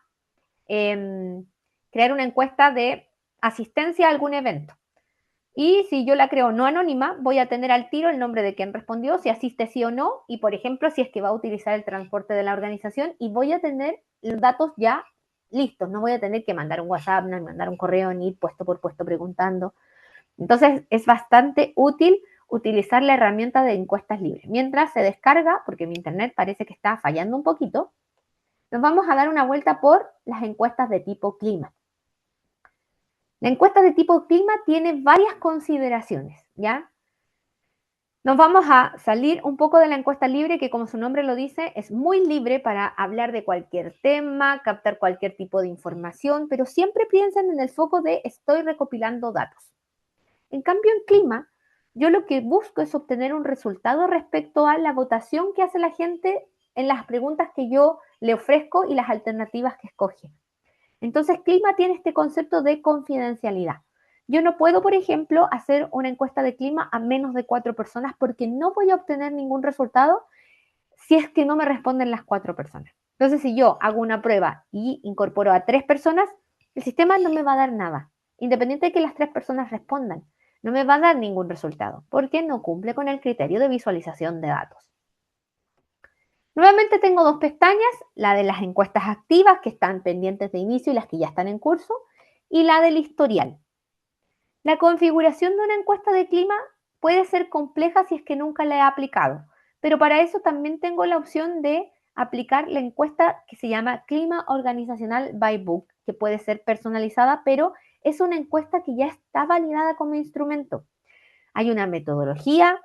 crear una encuesta de asistencia a algún evento. Y si yo la creo no anónima, voy a tener al tiro el nombre de quien respondió, si asiste sí o no, y por ejemplo, si es que va a utilizar el transporte de la organización, y voy a tener los datos ya listos. No voy a tener que mandar un WhatsApp, ni mandar un correo, ni ir puesto por puesto preguntando. Entonces, es bastante útil utilizar la herramienta de encuestas libres. Mientras se descarga, porque mi internet parece que está fallando un poquito, nos vamos a dar una vuelta por las encuestas de tipo clima. La encuesta de tipo clima tiene varias consideraciones, ¿ya? Nos vamos a salir un poco de la encuesta libre, que como su nombre lo dice, es muy libre para hablar de cualquier tema, captar cualquier tipo de información, pero siempre piensen en el foco de estoy recopilando datos. En cambio, en clima, yo lo que busco es obtener un resultado respecto a la votación que hace la gente en las preguntas que yo le ofrezco y las alternativas que escoge. Entonces, clima tiene este concepto de confidencialidad. Yo no puedo, por ejemplo, hacer una encuesta de clima a menos de 4 personas porque no voy a obtener ningún resultado si es que no me responden las 4 personas. Entonces, si yo hago una prueba y incorporo a 3 personas, el sistema no me va a dar nada, independiente de que las 3 personas respondan. No me va a dar ningún resultado porque no cumple con el criterio de visualización de datos. Nuevamente tengo dos pestañas, la de las encuestas activas que están pendientes de inicio y las que ya están en curso, y la del historial. La configuración de una encuesta de clima puede ser compleja si es que nunca la he aplicado, pero para eso también tengo la opción de aplicar la encuesta que se llama Clima Organizacional by Book, que puede ser personalizada, pero es una encuesta que ya está validada como instrumento. Hay una metodología,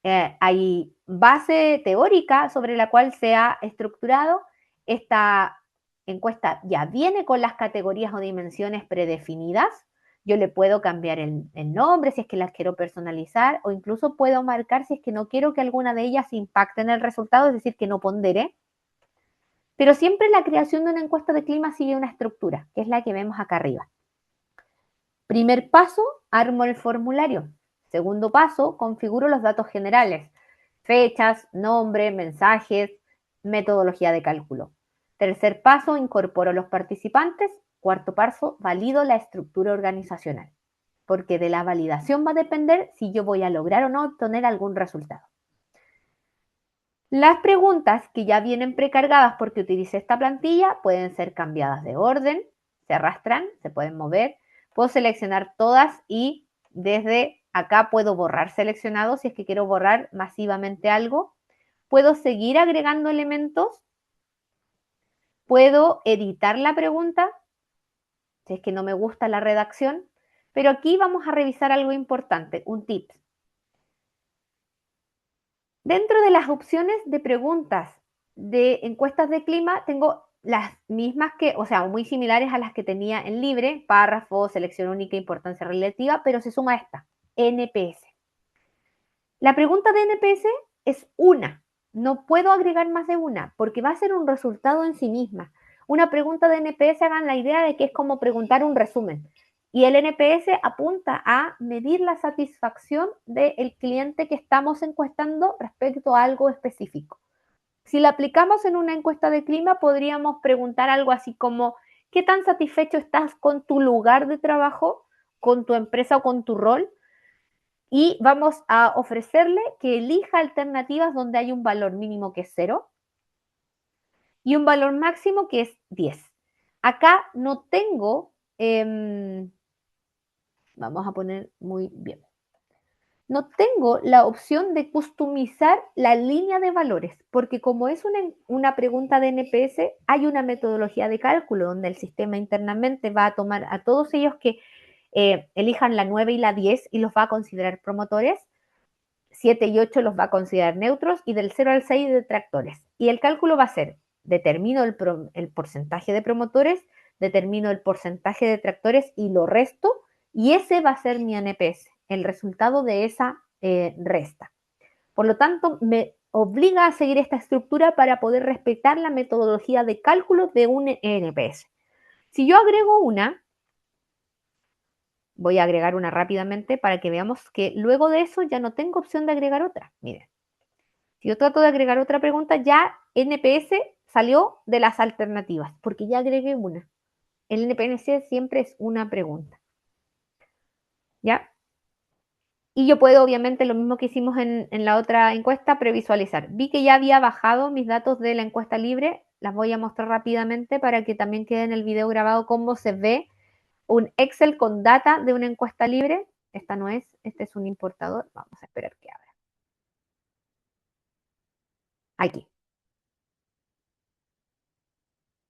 hay base teórica sobre la cual se ha estructurado. Esta encuesta ya viene con las categorías o dimensiones predefinidas. Yo le puedo cambiar el nombre si es que las quiero personalizar o incluso puedo marcar si es que no quiero que alguna de ellas impacte en el resultado, es decir, que no pondere. Pero siempre la creación de una encuesta de clima sigue una estructura, que es la que vemos acá arriba. Primer paso, armo el formulario. Segundo paso, configuro los datos generales, fechas, nombre, mensajes, metodología de cálculo. Tercer paso, incorporo los participantes. Cuarto paso, valido la estructura organizacional, porque de la validación va a depender si yo voy a lograr o no obtener algún resultado. Las preguntas que ya vienen precargadas porque utilicé esta plantilla pueden ser cambiadas de orden, se arrastran, se pueden mover. Puedo seleccionar todas y desde acá puedo borrar seleccionado si es que quiero borrar masivamente algo. Puedo seguir agregando elementos. Puedo editar la pregunta si es que no me gusta la redacción. Pero aquí vamos a revisar algo importante, un tip. Dentro de las opciones de preguntas de encuestas de clima, tengo las mismas que, o sea, muy similares a las que tenía en libre, párrafo, selección única, importancia relativa, pero se suma esta, NPS. La pregunta de NPS es una, no puedo agregar más de una, porque va a ser un resultado en sí misma. Una pregunta de NPS, hagan la idea de que es como preguntar un resumen. Y el NPS apunta a medir la satisfacción del cliente que estamos encuestando respecto a algo específico. Si la aplicamos en una encuesta de clima, podríamos preguntar algo así como, ¿qué tan satisfecho estás con tu lugar de trabajo, con tu empresa o con tu rol? Y vamos a ofrecerle que elija alternativas donde hay un valor mínimo que es 0 y un valor máximo que es 10. Acá no tengo, vamos a poner muy bien, no tengo la opción de customizar la línea de valores, porque como es una pregunta de NPS, hay una metodología de cálculo donde el sistema internamente va a tomar a todos ellos que elijan la 9 y la 10 y los va a considerar promotores, 7 y 8 los va a considerar neutros y del 0 al 6 detractores. Y el cálculo va a ser, determino el porcentaje de promotores, determino el porcentaje de detractores y lo resto, y ese va a ser mi NPS, el resultado de esa resta. Por lo tanto, me obliga a seguir esta estructura para poder respetar la metodología de cálculo de un NPS. Si yo agrego una, Voy a agregar una rápidamente para que veamos que luego de eso ya no tengo opción de agregar otra. Miren, si yo trato de agregar otra pregunta, ya NPS salió de las alternativas, porque ya agregué una. El NPS siempre es una pregunta, ¿ya? Y yo puedo, obviamente, lo mismo que hicimos en la otra encuesta, previsualizar. Vi que ya había bajado mis datos de la encuesta libre. Las voy a mostrar rápidamente para que también quede en el video grabado cómo se ve un Excel con data de una encuesta libre. Esta no es, este es un importador. Vamos a esperar que abra. Aquí.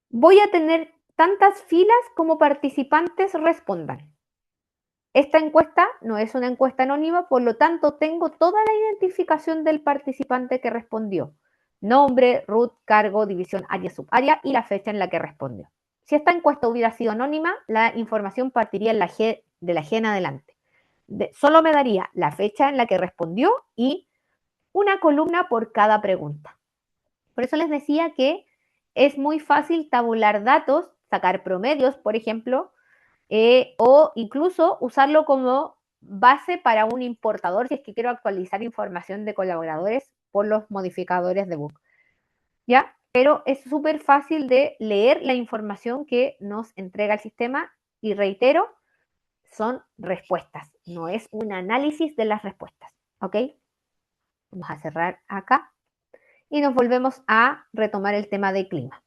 Voy a tener tantas filas como participantes respondan. Esta encuesta no es una encuesta anónima, por lo tanto tengo toda la identificación del participante que respondió. Nombre, root, cargo, división, área, subárea y la fecha en la que respondió. Si esta encuesta hubiera sido anónima, la información partiría de la G en adelante. Solo me daría la fecha en la que respondió y una columna por cada pregunta. Por eso les decía que es muy fácil tabular datos, sacar promedios, por ejemplo, o incluso usarlo como base para un importador si es que quiero actualizar información de colaboradores por los modificadores de book. ¿Ya? Pero es súper fácil de leer la información que nos entrega el sistema y reitero, son respuestas, no es un análisis de las respuestas. ¿Ok? Vamos a cerrar acá y nos volvemos a retomar el tema de clima.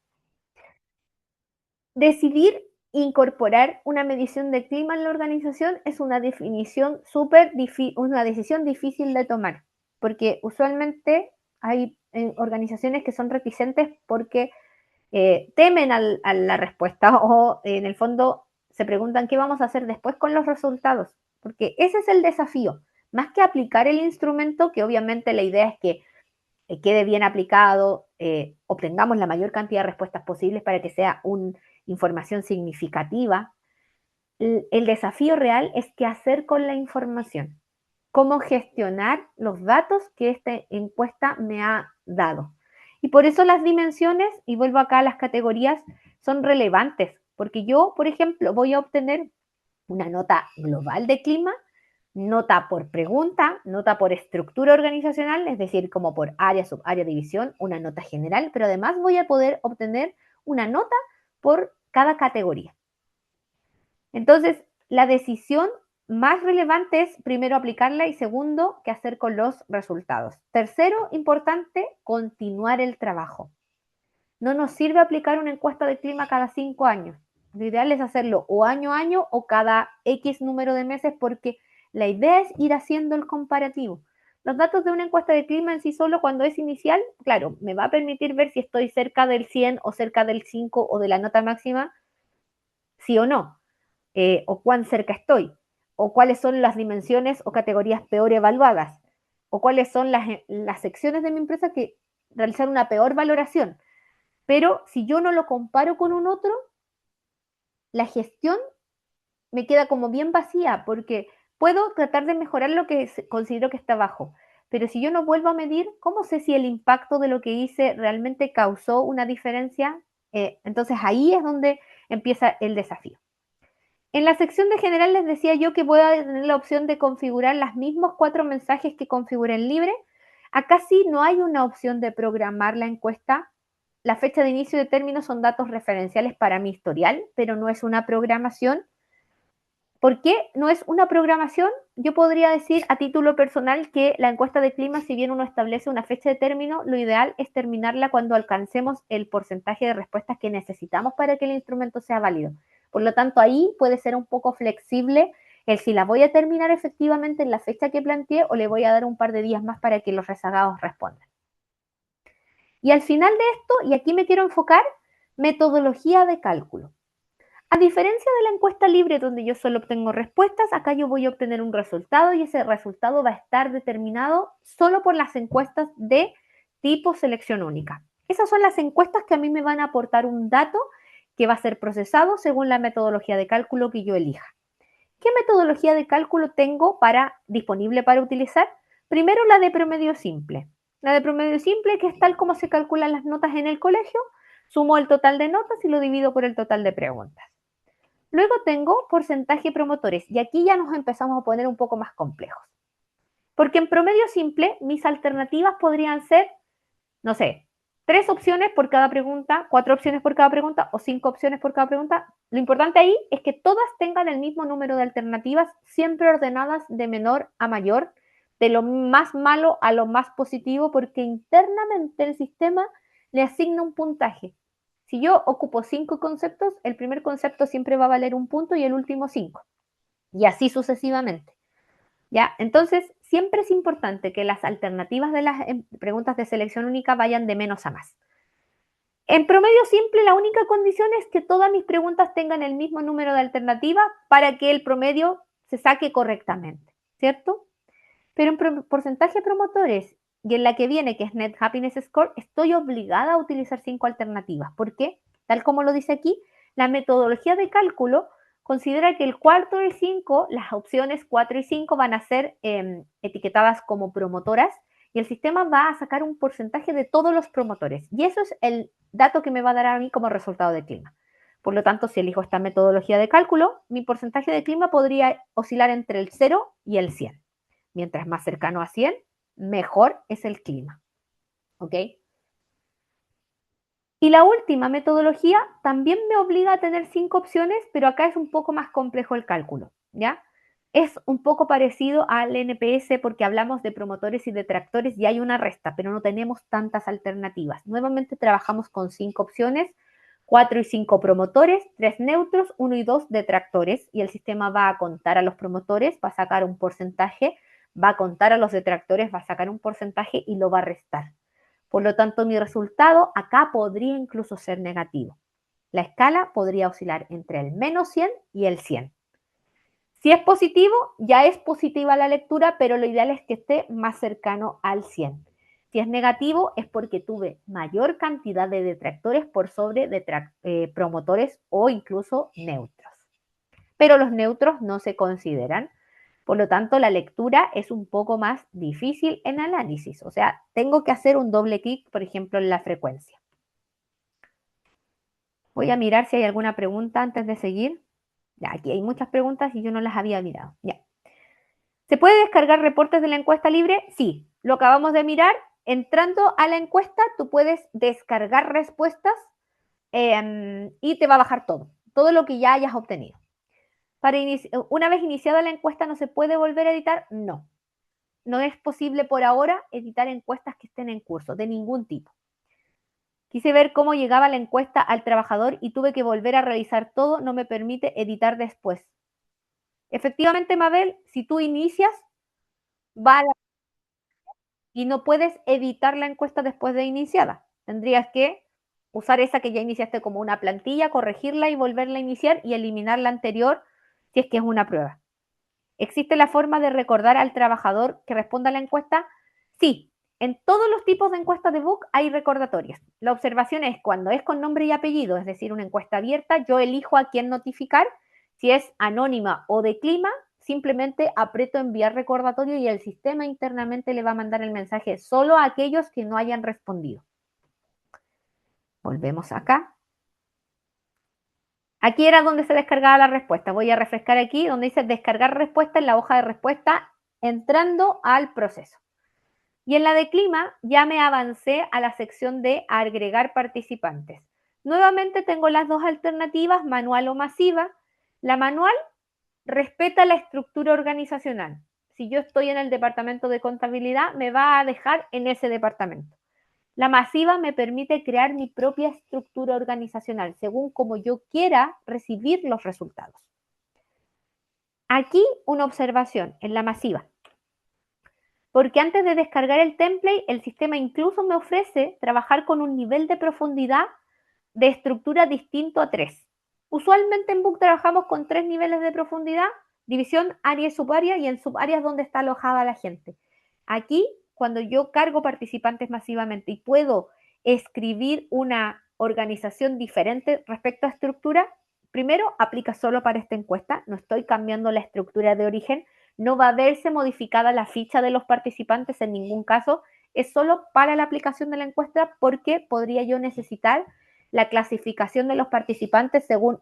Decidir incorporar una medición de clima en la organización es una definición una decisión difícil de tomar, porque usualmente hay organizaciones que son reticentes porque temen a la respuesta o en el fondo se preguntan qué vamos a hacer después con los resultados, porque ese es el desafío, más que aplicar el instrumento, que obviamente la idea es que quede bien aplicado, obtengamos la mayor cantidad de respuestas posibles para que sea una información significativa. El desafío real es qué hacer con la información, cómo gestionar los datos que esta encuesta me ha dado. Y por eso las dimensiones, y vuelvo acá a las categorías, son relevantes, porque yo, por ejemplo, voy a obtener una nota global de clima, nota por pregunta, nota por estructura organizacional, es decir, como por área, subárea, división, una nota general, pero además voy a poder obtener una nota por cada categoría. Entonces, la decisión más relevante es primero aplicarla y segundo, qué hacer con los resultados. Tercero, importante, continuar el trabajo. No nos sirve aplicar una encuesta de clima cada 5 años. Lo ideal es hacerlo o año a año o cada X número de meses porque la idea es ir haciendo el comparativo. Los datos de una encuesta de clima en sí solo cuando es inicial, claro, me va a permitir ver si estoy cerca del 100 o cerca del 5 o de la nota máxima, sí o no, o cuán cerca estoy, o cuáles son las dimensiones o categorías peor evaluadas, o cuáles son las secciones de mi empresa que realizar una peor valoración. Pero si yo no lo comparo con un otro, la gestión me queda como bien vacía porque puedo tratar de mejorar lo que considero que está bajo. Pero si yo no vuelvo a medir, ¿cómo sé si el impacto de lo que hice realmente causó una diferencia? Entonces ahí es donde empieza el desafío. En la sección de general les decía yo que voy a tener la opción de configurar los mismos 4 mensajes que configuré en libre. Acá sí no hay una opción de programar la encuesta. La fecha de inicio de término son datos referenciales para mi historial, pero no es una programación. ¿Por qué no es una programación? Yo podría decir a título personal que la encuesta de clima, si bien uno establece una fecha de término, lo ideal es terminarla cuando alcancemos el porcentaje de respuestas que necesitamos para que el instrumento sea válido. Por lo tanto, ahí puede ser un poco flexible el si la voy a terminar efectivamente en la fecha que planteé o le voy a dar un par de días más para que los rezagados respondan. Y al final de esto, y aquí me quiero enfocar, metodología de cálculo. A diferencia de la encuesta libre donde yo solo obtengo respuestas, acá yo voy a obtener un resultado y ese resultado va a estar determinado solo por las encuestas de tipo selección única. Esas son las encuestas que a mí me van a aportar un dato que va a ser procesado según la metodología de cálculo que yo elija. ¿Qué metodología de cálculo tengo disponible para utilizar? Primero la de promedio simple. La de promedio simple, que es tal como se calculan las notas en el colegio, sumo el total de notas y lo divido por el total de preguntas. Luego tengo porcentaje promotores y aquí ya nos empezamos a poner un poco más complejos. Porque en promedio simple mis alternativas podrían ser, no sé, 3 opciones por cada pregunta, 4 opciones por cada pregunta o 5 opciones por cada pregunta. Lo importante ahí es que todas tengan el mismo número de alternativas, siempre ordenadas de menor a mayor, de lo más malo a lo más positivo, porque internamente el sistema le asigna un puntaje. Si yo ocupo 5 conceptos, el primer concepto siempre va a valer un punto y el último 5. Y así sucesivamente. ¿Ya? Entonces, siempre es importante que las alternativas de las preguntas de selección única vayan de menos a más. En promedio simple, la única condición es que todas mis preguntas tengan el mismo número de alternativas para que el promedio se saque correctamente, ¿cierto? Pero en porcentaje de promotores y en la que viene, que es Net Happiness Score, estoy obligada a utilizar 5 alternativas. ¿Por qué? Tal como lo dice aquí, la metodología de cálculo considera que el cuarto y 5, las opciones 4 y 5 van a ser etiquetadas como promotoras y el sistema va a sacar un porcentaje de todos los promotores. Y eso es el dato que me va a dar a mí como resultado de clima. Por lo tanto, si elijo esta metodología de cálculo, mi porcentaje de clima podría oscilar entre el 0 y el 100. Mientras más cercano a 100, mejor es el clima. ¿Ok? Y la última metodología también me obliga a tener 5 opciones, pero acá es un poco más complejo el cálculo, ¿ya? Es un poco parecido al NPS porque hablamos de promotores y detractores y hay una resta, pero no tenemos tantas alternativas. Nuevamente trabajamos con 5 opciones, 4 y 5 promotores, 3 neutros, 1 y 2 detractores y el sistema va a contar a los promotores, va a sacar un porcentaje, va a contar a los detractores, va a sacar un porcentaje y lo va a restar. Por lo tanto, mi resultado acá podría incluso ser negativo. La escala podría oscilar entre el menos 100 y el 100. Si es positivo, ya es positiva la lectura, pero lo ideal es que esté más cercano al 100. Si es negativo, es porque tuve mayor cantidad de detractores por sobre promotores o incluso neutros. Pero los neutros no se consideran. Por lo tanto, la lectura es un poco más difícil en análisis. O sea, tengo que hacer un doble clic, por ejemplo, en la frecuencia. Voy a mirar si hay alguna pregunta antes de seguir. Ya, aquí hay muchas preguntas y yo no las había mirado. Ya. ¿Se puede descargar reportes de la encuesta libre? Sí, lo acabamos de mirar. Entrando a la encuesta, tú puedes descargar respuestas y te va a bajar todo lo que ya hayas obtenido. Una vez iniciada la encuesta, ¿no se puede volver a editar? No. No es posible por ahora editar encuestas que estén en curso, de ningún tipo. Quise ver cómo llegaba la encuesta al trabajador y tuve que volver a revisar todo, no me permite editar después. Efectivamente, Mabel, si tú inicias, va y no puedes editar la encuesta después de iniciada. Tendrías que usar esa que ya iniciaste como una plantilla, corregirla y volverla a iniciar y eliminar la anterior si es que es una prueba. ¿Existe la forma de recordar al trabajador que responda a la encuesta? Sí, en todos los tipos de encuestas de Book hay recordatorios. La observación es cuando es con nombre y apellido, es decir, una encuesta abierta, yo elijo a quién notificar. Si es anónima o de clima, simplemente aprieto enviar recordatorio y el sistema internamente le va a mandar el mensaje solo a aquellos que no hayan respondido. Volvemos acá. Aquí era donde se descargaba la respuesta. Voy a refrescar aquí donde dice descargar respuesta en la hoja de respuesta entrando al proceso. Y en la de clima ya me avancé a la sección de agregar participantes. Nuevamente tengo las dos alternativas, manual o masiva. La manual respeta la estructura organizacional. Si yo estoy en el departamento de contabilidad, me va a dejar en ese departamento. La masiva me permite crear mi propia estructura organizacional según como yo quiera recibir los resultados. Aquí una observación en la masiva. Porque antes de descargar el template, el sistema incluso me ofrece trabajar con un nivel de profundidad de estructura distinto a 3. Usualmente en Book trabajamos con 3 niveles de profundidad, división, área y subárea, y en subáreas donde está alojada la gente. Aquí, cuando yo cargo participantes masivamente y puedo escribir una organización diferente respecto a estructura, primero aplica solo para esta encuesta, no estoy cambiando la estructura de origen, no va a verse modificada la ficha de los participantes en ningún caso, es solo para la aplicación de la encuesta porque podría yo necesitar la clasificación de los participantes según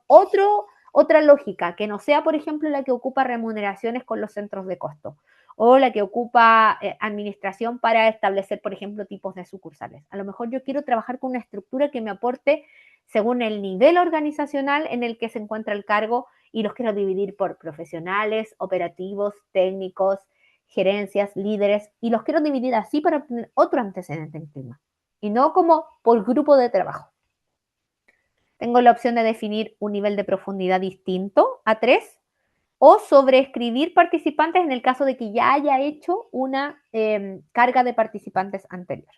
otra lógica, que no sea, por ejemplo, la que ocupa remuneraciones con los centros de costo o la que ocupa administración para establecer, por ejemplo, tipos de sucursales. A lo mejor yo quiero trabajar con una estructura que me aporte según el nivel organizacional en el que se encuentra el cargo y los quiero dividir por profesionales, operativos, técnicos, gerencias, líderes, y los quiero dividir así para obtener otro antecedente en clima, y no como por grupo de trabajo. Tengo la opción de definir un nivel de profundidad distinto a 3 o sobreescribir participantes en el caso de que ya haya hecho una carga de participantes anterior.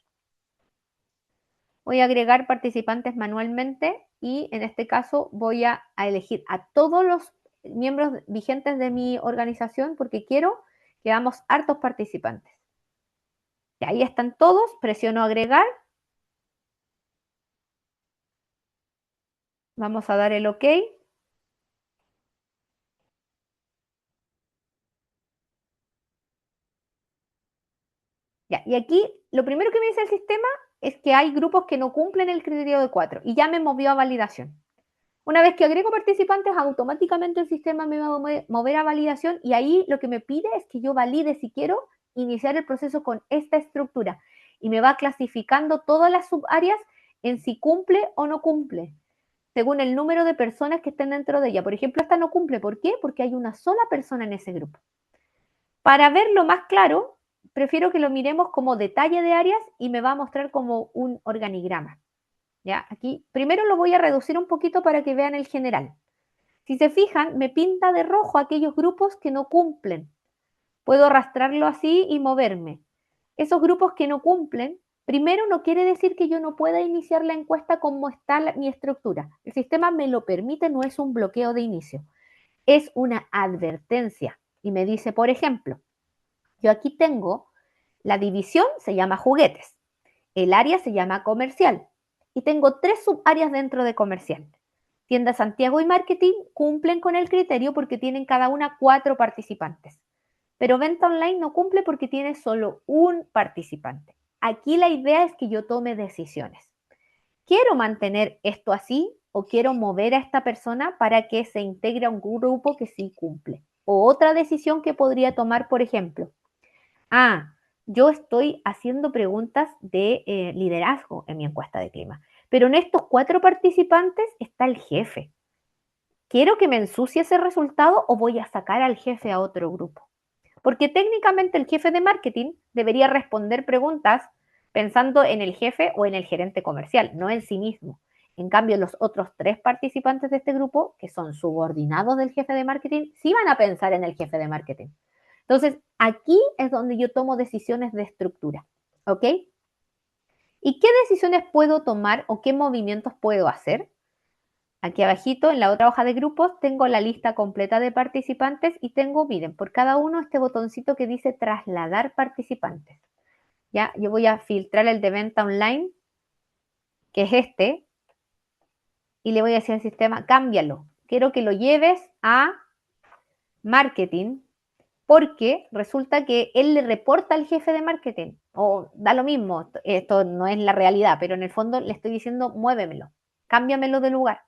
Voy a agregar participantes manualmente y en este caso voy a elegir a todos los miembros vigentes de mi organización porque quiero que hagamos hartos participantes. Y ahí están todos, presiono agregar. Vamos a dar el OK. Ya, y aquí lo primero que me dice el sistema es que hay grupos que no cumplen el criterio de 4 y ya me movió a validación. Una vez que agrego participantes, automáticamente el sistema me va a mover a validación y ahí lo que me pide es que yo valide si quiero iniciar el proceso con esta estructura y me va clasificando todas las subáreas en si cumple o no cumple, según el número de personas que estén dentro de ella. Por ejemplo, esta no cumple. ¿Por qué? Porque hay una sola persona en ese grupo. Para verlo más claro, prefiero que lo miremos como detalle de áreas y me va a mostrar como un organigrama. ¿Ya? Aquí primero lo voy a reducir un poquito para que vean el general. Si se fijan, me pinta de rojo aquellos grupos que no cumplen. Puedo arrastrarlo así y moverme. Esos grupos que no cumplen, primero no quiere decir que yo no pueda iniciar la encuesta como está mi estructura. El sistema me lo permite, no es un bloqueo de inicio. Es una advertencia. Y me dice, por ejemplo, yo aquí tengo la división, se llama juguetes. El área se llama comercial. Y tengo 3 subáreas dentro de comercial. Tienda Santiago y marketing cumplen con el criterio porque tienen cada una 4 participantes. Pero venta online no cumple porque tiene solo un participante. Aquí la idea es que yo tome decisiones. ¿Quiero mantener esto así o quiero mover a esta persona para que se integre a un grupo que sí cumple? O otra decisión que podría tomar, por ejemplo, yo estoy haciendo preguntas de liderazgo en mi encuesta de clima, pero en estos 4 participantes está el jefe. ¿Quiero que me ensucie ese resultado o voy a sacar al jefe a otro grupo? Porque técnicamente el jefe de marketing debería responder preguntas pensando en el jefe o en el gerente comercial, no en sí mismo. En cambio, los otros 3 participantes de este grupo, que son subordinados del jefe de marketing, sí van a pensar en el jefe de marketing. Entonces, aquí es donde yo tomo decisiones de estructura, ¿ok? ¿Y qué decisiones puedo tomar o qué movimientos puedo hacer? Aquí abajito, en la otra hoja de grupos, tengo la lista completa de participantes y tengo, miren, por cada uno este botoncito que dice trasladar participantes. Ya, yo voy a filtrar el de venta online, que es este, y le voy a decir al sistema, cámbialo. Quiero que lo lleves a marketing, porque resulta que él le reporta al jefe de marketing, o da lo mismo, esto no es la realidad, pero en el fondo le estoy diciendo, muévemelo, cámbiamelo de lugar.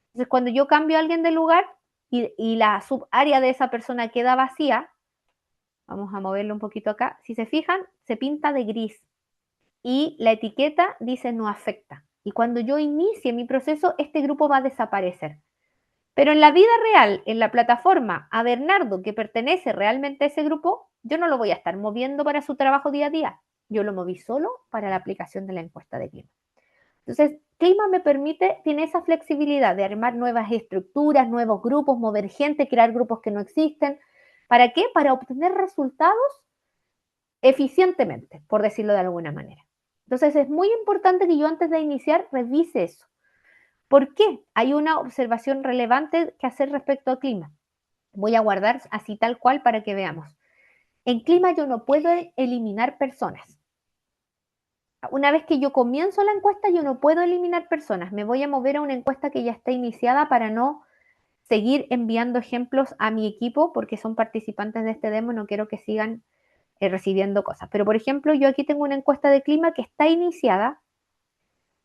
Entonces, cuando yo cambio a alguien de lugar y la subárea de esa persona queda vacía, vamos a moverlo un poquito acá, si se fijan, se pinta de gris y la etiqueta dice no afecta. Y cuando yo inicie mi proceso, este grupo va a desaparecer. Pero en la vida real, en la plataforma, a Bernardo, que pertenece realmente a ese grupo, yo no lo voy a estar moviendo para su trabajo día a día. Yo lo moví solo para la aplicación de la encuesta de clima. Entonces, Clima me permite, tiene esa flexibilidad de armar nuevas estructuras, nuevos grupos, mover gente, crear grupos que no existen. ¿Para qué? Para obtener resultados eficientemente, por decirlo de alguna manera. Entonces, es muy importante que yo antes de iniciar revise eso. ¿Por qué? Hay una observación relevante que hacer respecto al clima. Voy a guardar así tal cual para que veamos. En clima yo no puedo eliminar personas. Una vez que yo comienzo la encuesta, yo no puedo eliminar personas. Me voy a mover a una encuesta que ya está iniciada para no seguir enviando ejemplos a mi equipo porque son participantes de este demo y no quiero que sigan recibiendo cosas. Pero, por ejemplo, yo aquí tengo una encuesta de clima que está iniciada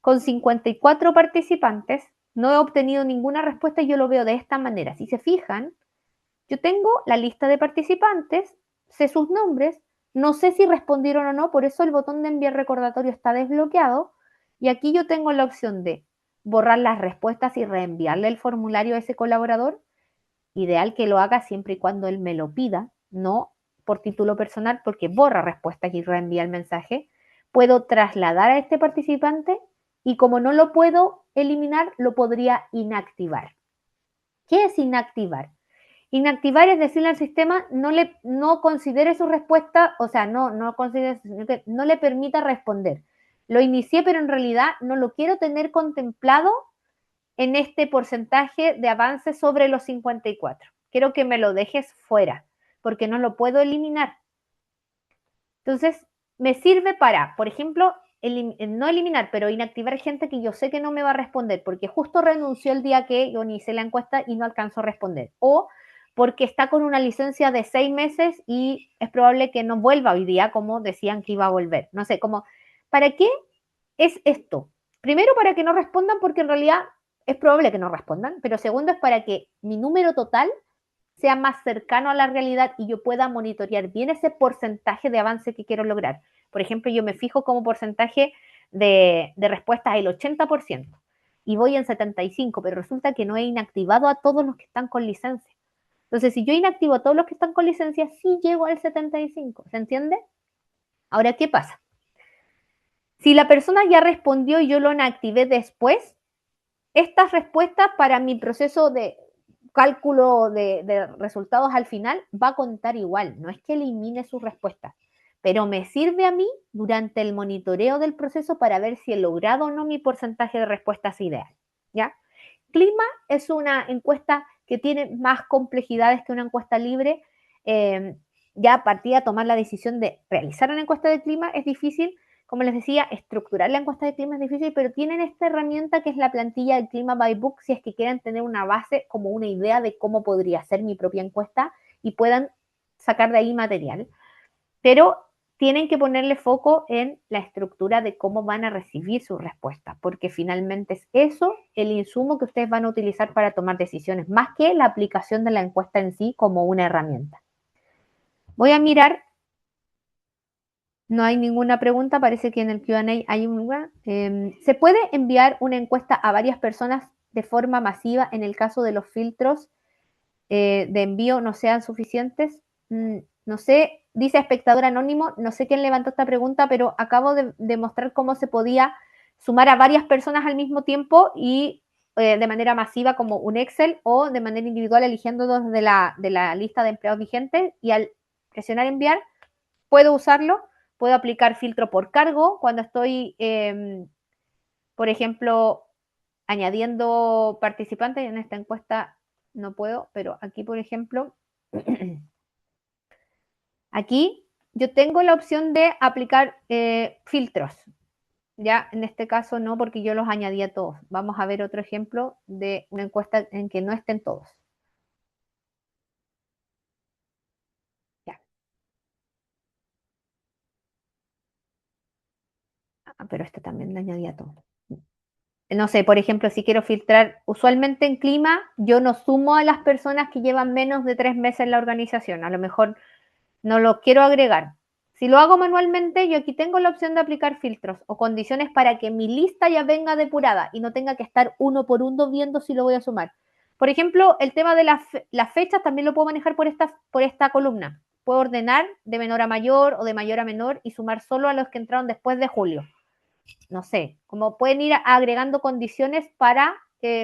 con 54 participantes No he obtenido ninguna respuesta y yo lo veo de esta manera. Si se fijan, yo tengo la lista de participantes, sé sus nombres, no sé si respondieron o no, por eso el botón de enviar recordatorio está desbloqueado. Y aquí yo tengo la opción de borrar las respuestas y reenviarle el formulario a ese colaborador. Ideal que lo haga siempre y cuando él me lo pida, no por título personal, porque borra respuestas y reenvía el mensaje. Puedo trasladar a este participante y como no lo puedo eliminar, lo podría inactivar. ¿Qué es inactivar? Inactivar es decirle al sistema no considere su respuesta, o sea, no considere, no le permita responder. Lo inicié, pero en realidad no lo quiero tener contemplado en este porcentaje de avance sobre los 54. Quiero que me lo dejes fuera, porque no lo puedo eliminar. Entonces, me sirve para, por ejemplo, no eliminar, pero inactivar gente que yo sé que no me va a responder, porque justo renunció el día que yo hice la encuesta y no alcanzó a responder. O porque está con una licencia de 6 meses y es probable que no vuelva hoy día como decían que iba a volver. No sé, como, ¿para qué es esto? Primero, para que no respondan, porque en realidad es probable que no respondan, pero segundo es para que mi número total sea más cercano a la realidad y yo pueda monitorear bien ese porcentaje de avance que quiero lograr. Por ejemplo, yo me fijo como porcentaje de respuestas el 80% y voy en 75%, pero resulta que no he inactivado a todos los que están con licencia. Entonces, si yo inactivo a todos los que están con licencia, sí llego al 75%. ¿Se entiende? Ahora, ¿qué pasa? Si la persona ya respondió y yo lo inactivé después, estas respuestas para mi proceso de cálculo de resultados al final va a contar igual. No es que elimine sus respuestas, pero me sirve a mí durante el monitoreo del proceso para ver si he logrado o no mi porcentaje de respuestas ideal. ¿Ya? Clima es una encuesta que tiene más complejidades que una encuesta libre. Eh, ya a partir de tomar la decisión de realizar una encuesta de clima es difícil. Como les decía, estructurar la encuesta de clima es difícil, pero tienen esta herramienta que es la plantilla de Clima by Book, si es que quieren tener una base, como una idea de cómo podría ser mi propia encuesta y puedan sacar de ahí material. Pero tienen que ponerle foco en la estructura de cómo van a recibir sus respuestas, porque finalmente es eso el insumo que ustedes van a utilizar para tomar decisiones, más que la aplicación de la encuesta en sí como una herramienta. Voy a mirar, no hay ninguna pregunta, parece que en el Q&A hay una. ¿Se puede enviar una encuesta a varias personas de forma masiva en el caso de los filtros de envío no sean suficientes? No sé, dice espectador anónimo, no sé quién levantó esta pregunta, pero acabo de mostrar cómo se podía sumar a varias personas al mismo tiempo y de manera masiva como un Excel o de manera individual eligiendo dos de la lista de empleados vigentes y al presionar enviar puedo usarlo, puedo aplicar filtro por cargo cuando estoy, por ejemplo, añadiendo participantes en esta encuesta no puedo, pero aquí, por ejemplo, aquí yo tengo la opción de aplicar filtros. Ya en este caso no, porque yo los añadí a todos. Vamos a ver otro ejemplo de una encuesta en que no estén todos. Ya. Ah, pero este también lo añadí a todos. No sé, por ejemplo, si quiero filtrar, usualmente en clima, yo no sumo a las personas que llevan menos de 3 meses en la organización. A lo mejor no lo quiero agregar. Si lo hago manualmente, yo aquí tengo la opción de aplicar filtros o condiciones para que mi lista ya venga depurada y no tenga que estar uno por uno viendo si lo voy a sumar. Por ejemplo, el tema de las fechas también lo puedo manejar por esta columna. Puedo ordenar de menor a mayor o de mayor a menor y sumar solo a los que entraron después de julio. No sé, como pueden ir agregando condiciones para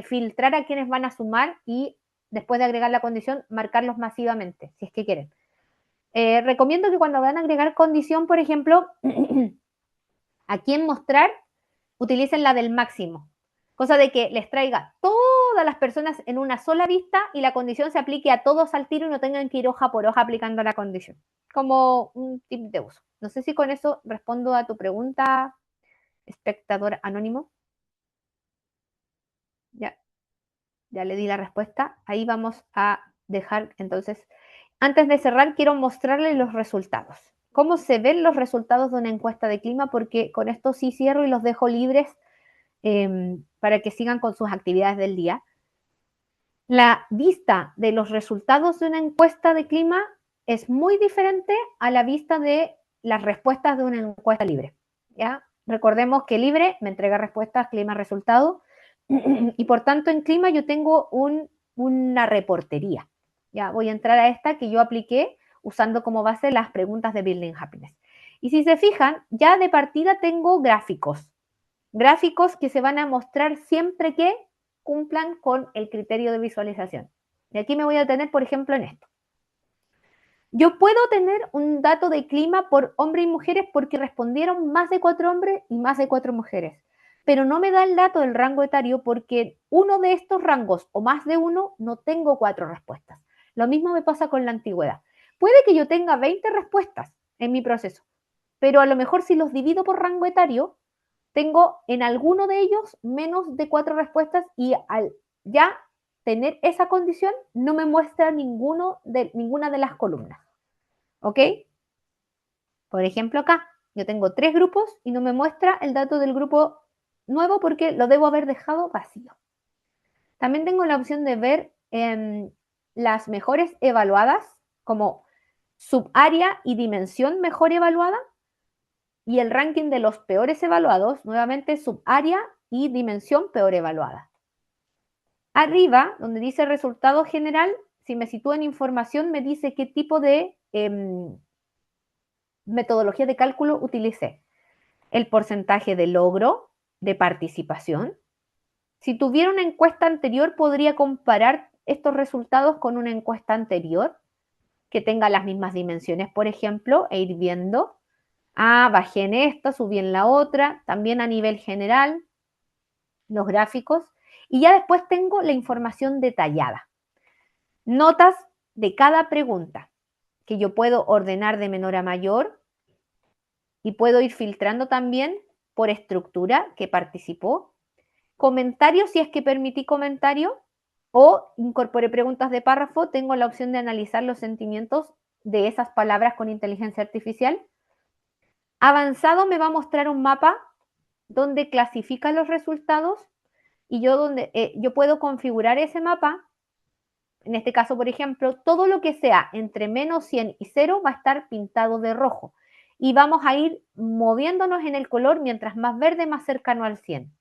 filtrar a quienes van a sumar y después de agregar la condición, marcarlos masivamente, si es que quieren. Recomiendo que cuando van a agregar condición, por ejemplo, aquí en mostrar, utilicen la del máximo. Cosa de que les traiga todas las personas en una sola vista y la condición se aplique a todos al tiro y no tengan que ir hoja por hoja aplicando la condición. Como un tip de uso. No sé si con eso respondo a tu pregunta, espectador anónimo. Ya, ya le di la respuesta. Ahí vamos a dejar entonces. Antes de cerrar, quiero mostrarles los resultados. ¿Cómo se ven los resultados de una encuesta de clima? Porque con esto sí cierro y los dejo libres para que sigan con sus actividades del día. La vista de los resultados de una encuesta de clima es muy diferente a la vista de las respuestas de una encuesta libre. ¿Ya? Recordemos que libre me entrega respuestas, clima, resultado, y por tanto en clima yo tengo una reportería. Ya voy a entrar a esta que yo apliqué usando como base las preguntas de Building Happiness. Y si se fijan, ya de partida tengo gráficos. Gráficos que se van a mostrar siempre que cumplan con el criterio de visualización. Y aquí me voy a detener, por ejemplo, en esto. Yo puedo tener un dato de clima por hombres y mujeres porque respondieron más de 4 hombres y más de 4 mujeres. Pero no me da el dato del rango etario porque uno de estos rangos o más de uno no tengo 4 respuestas. Lo mismo me pasa con la antigüedad. Puede que yo tenga 20 respuestas en mi proceso, pero a lo mejor si los divido por rango etario, tengo en alguno de ellos menos de 4 respuestas y al ya tener esa condición no me muestra ninguna de las columnas. ¿Ok? Por ejemplo, acá yo tengo 3 grupos y no me muestra el dato del grupo nuevo porque lo debo haber dejado vacío. También tengo la opción de ver las mejores evaluadas como subárea y dimensión mejor evaluada y el ranking de los peores evaluados, nuevamente subárea y dimensión peor evaluada. Arriba, donde dice resultado general, si me sitúo en información, me dice qué tipo de metodología de cálculo utilicé. El porcentaje de logro, de participación. Si tuviera una encuesta anterior, podría comparar estos resultados con una encuesta anterior que tenga las mismas dimensiones, por ejemplo, e ir viendo, bajé en esta, subí en la otra, también a nivel general, los gráficos, y ya después tengo la información detallada. Notas de cada pregunta, que yo puedo ordenar de menor a mayor y puedo ir filtrando también por estructura que participó, comentarios si es que permití comentario o incorporé preguntas de párrafo, tengo la opción de analizar los sentimientos de esas palabras con inteligencia artificial. Avanzado me va a mostrar un mapa donde clasifica los resultados y yo puedo configurar ese mapa. En este caso, por ejemplo, todo lo que sea entre menos 100 y 0 va a estar pintado de rojo. Y vamos a ir moviéndonos en el color mientras más verde, más cercano al 100.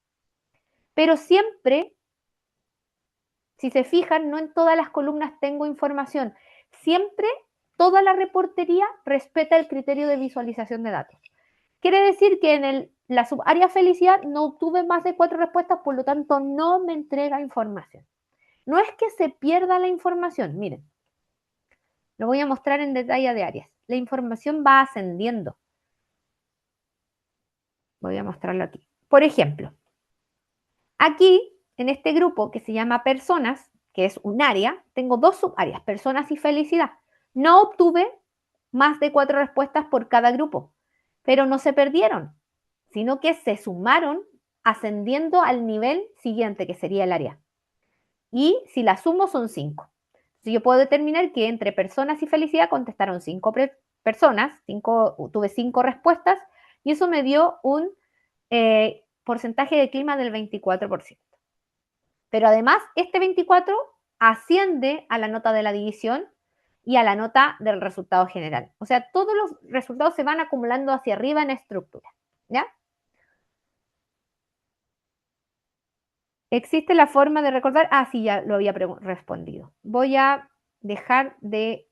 Pero siempre, si se fijan, no en todas las columnas tengo información. Siempre toda la reportería respeta el criterio de visualización de datos. Quiere decir que en la subárea felicidad no obtuve más de 4 respuestas, por lo tanto no me entrega información. No es que se pierda la información, miren, lo voy a mostrar en detalle de áreas. La información va ascendiendo. Voy a mostrarlo aquí. Por ejemplo, aquí, en este grupo que se llama personas, que es un área, tengo 2 subáreas, personas y felicidad. No obtuve más de 4 respuestas por cada grupo, pero no se perdieron, sino que se sumaron ascendiendo al nivel siguiente, que sería el área. Y si la sumo son 5. Entonces yo puedo determinar que entre personas y felicidad contestaron 5 personas, tuve 5 respuestas y eso me dio un porcentaje de clima del 24%. Pero además, este 24 asciende a la nota de la división y a la nota del resultado general. O sea, todos los resultados se van acumulando hacia arriba en estructura. ¿Ya? ¿Existe la forma de recordar? Sí, ya lo había respondido. Voy a dejar de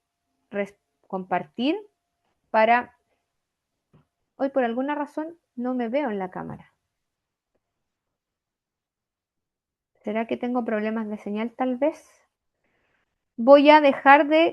compartir para... Hoy por alguna razón no me veo en la cámara. ¿Será que tengo problemas de señal tal vez? Voy a dejar de